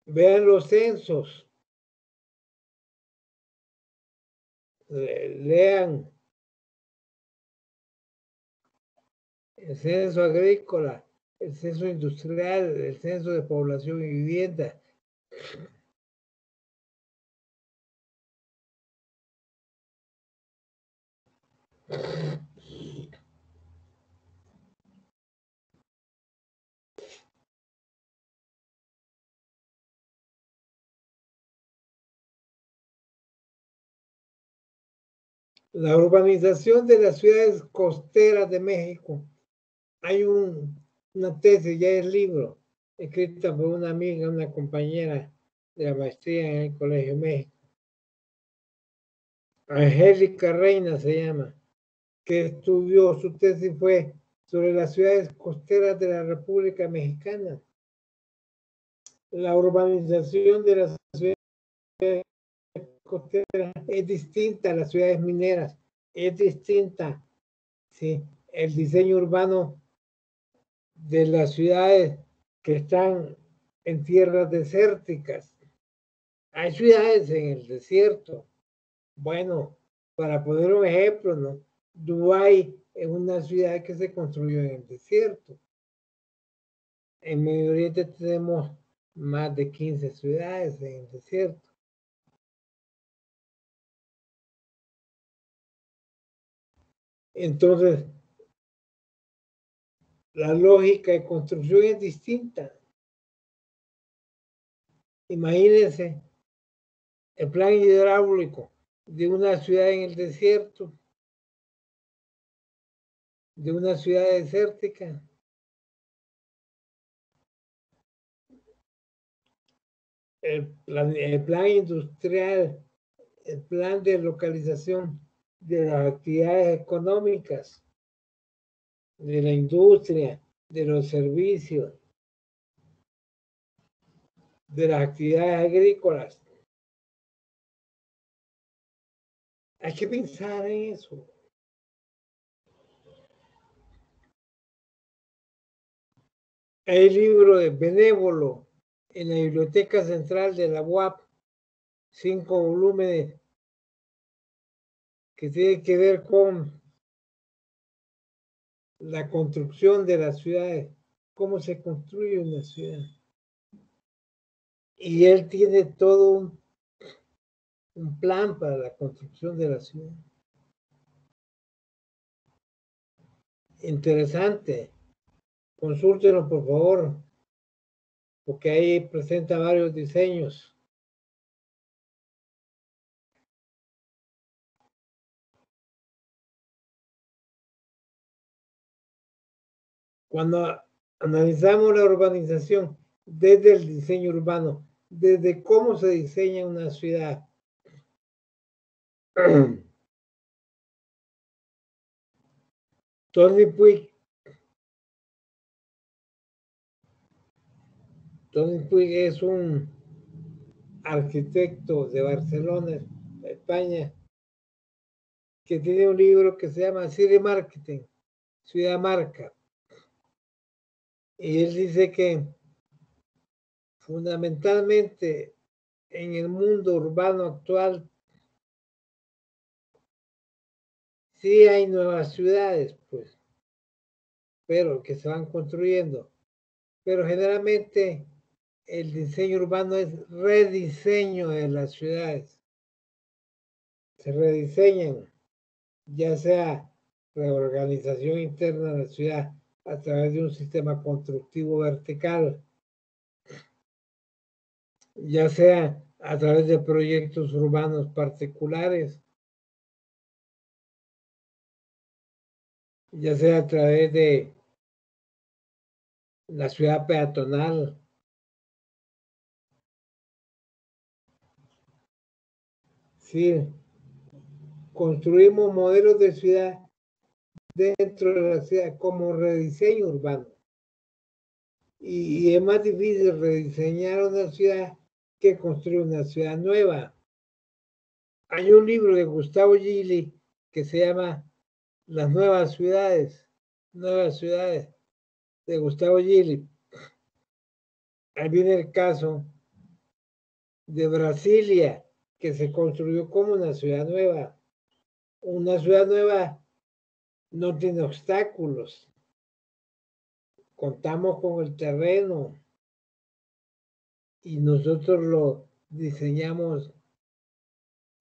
Vean los censos, lean el censo agrícola, el censo industrial, el censo de población y vivienda. La urbanización de las ciudades costeras de México. Hay una tesis, ya es libro, escrita por una amiga, una compañera de la maestría en el Colegio México. Angélica Reina se llama, que estudió, su tesis fue sobre las ciudades costeras de la República Mexicana. La urbanización de las ciudades costeras es distinta a las ciudades mineras, es distinta, ¿sí? El diseño urbano de las ciudades que están en tierras desérticas. Hay ciudades en el desierto. Bueno, para poner un ejemplo, ¿no? Dubái es una ciudad que se construyó en el desierto. En Medio Oriente tenemos más de 15 ciudades en el desierto. Entonces, la lógica de construcción es distinta. Imagínense el plan hidráulico de una ciudad en el desierto, de una ciudad desértica. El plan industrial, el plan de localización de las actividades económicas, de la industria, de los servicios, de las actividades agrícolas. Hay que pensar en eso. Hay libro de Benévolo en la Biblioteca Central de la UAP, 5 volúmenes que tienen que ver con la construcción de las ciudades, cómo se construye una ciudad. Y él tiene todo un plan para la construcción de la ciudad. Interesante. Consúltenlo, por favor, porque ahí presenta varios diseños. Cuando analizamos la urbanización desde el diseño urbano, desde cómo se diseña una ciudad, Tony Puig es un arquitecto de Barcelona, España, que tiene un libro que se llama City Marketing, Ciudad Marca. Y él dice que fundamentalmente en el mundo urbano actual sí hay nuevas ciudades, pues, pero que se van construyendo. Pero generalmente el diseño urbano es rediseño de las ciudades. Se rediseñan, ya sea reorganización interna de la ciudad a través de un sistema constructivo vertical, ya sea a través de proyectos urbanos particulares, ya sea a través de la ciudad peatonal. Sí, construimos modelos de ciudad dentro de la ciudad como rediseño urbano. Y es más difícil rediseñar una ciudad que construir una ciudad nueva. Hay un libro de Gustavo Gili que se llama Las nuevas ciudades, de Gustavo Gili. Ahí viene el caso de Brasilia, que se construyó como una ciudad nueva. Una ciudad nueva no tiene obstáculos. Contamos con el terreno y nosotros lo diseñamos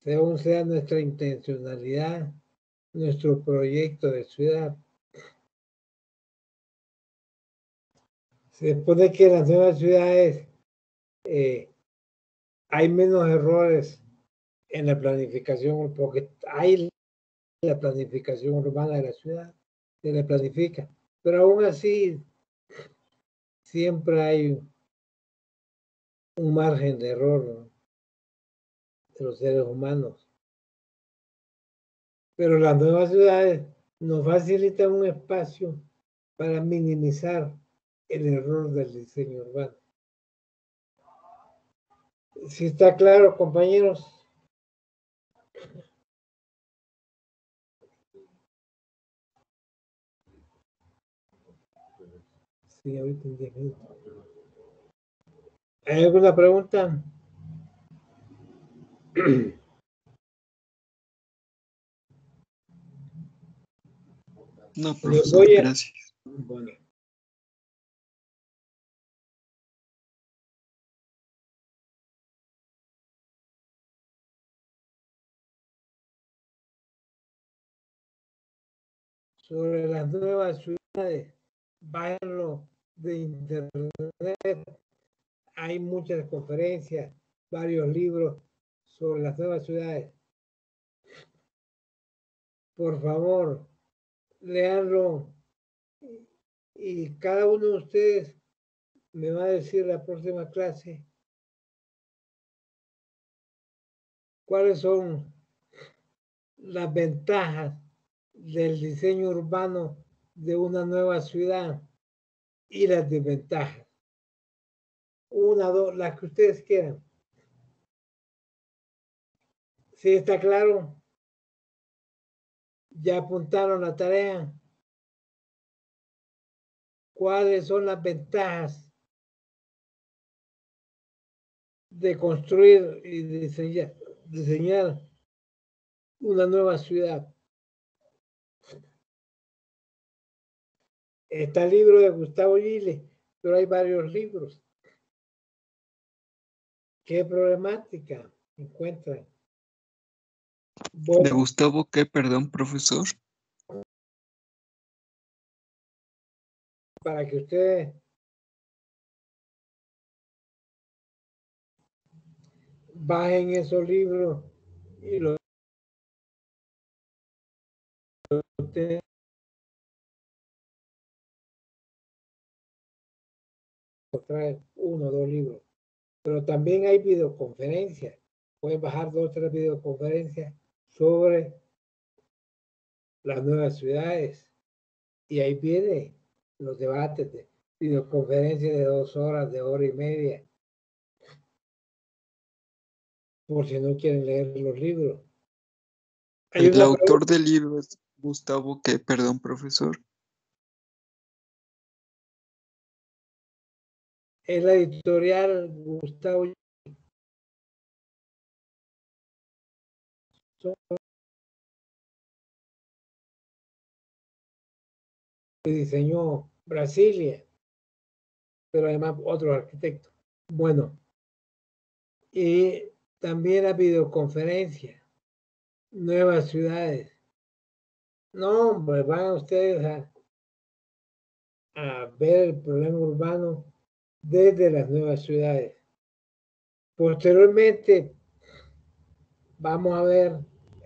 según sea nuestra intencionalidad, nuestro proyecto de ciudad. Se supone que en las nuevas ciudades hay menos errores en la planificación, porque hay la planificación urbana de la ciudad, se la planifica, pero aún así siempre hay un margen de error, ¿no?, de los seres humanos. Pero las nuevas ciudades nos facilitan un espacio para minimizar el error del diseño urbano. ¿Sí está claro, compañeros? Sí, ahorita en 10 minutos. ¿Hay alguna pregunta? No, Les profesor, voy a... gracias. Bueno. Sobre las nuevas ciudades, váyanlo de internet. Hay muchas conferencias, varios libros sobre las nuevas ciudades. Por favor, léanlo y cada uno de ustedes me va a decir la próxima clase cuáles son las ventajas del diseño urbano de una nueva ciudad y las desventajas. Una, dos, las que ustedes quieran. ¿Sí está claro? ¿Ya apuntaron la tarea? ¿Cuáles son las ventajas de construir y diseñar una nueva ciudad? Está el libro de Gustavo Gile, pero hay varios libros. ¿Qué problemática encuentran? ¿De Bueno, Gustavo qué, perdón, profesor? para que ustedes bajen esos libros y los tengan, traer 1 o 2 libros. Pero también hay videoconferencias. Pueden bajar 2 o 3 videoconferencias sobre las nuevas ciudades. Y ahí vienen los debates de videoconferencias de 2 horas, de hora y media. Por si no quieren leer los libros. Hay El una autor del libro es Gustavo qué, perdón, profesor. es la editorial Gustavo que diseñó Brasilia, pero además otros arquitectos. Bueno, y también la videoconferencia, nuevas ciudades. No, hombre, van ustedes a ver el problema urbano desde las nuevas ciudades. Posteriormente, vamos a ver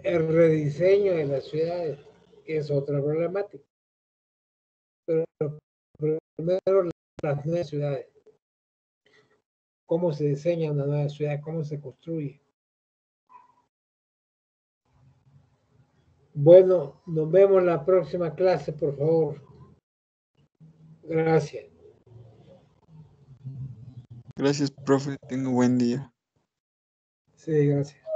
el rediseño de las ciudades, que es otra problemática. Pero primero las nuevas ciudades. Cómo se diseña una nueva ciudad, cómo se construye. Bueno, nos vemos en la próxima clase, por favor. Gracias. Gracias, profe. Tenga buen día. Sí, gracias.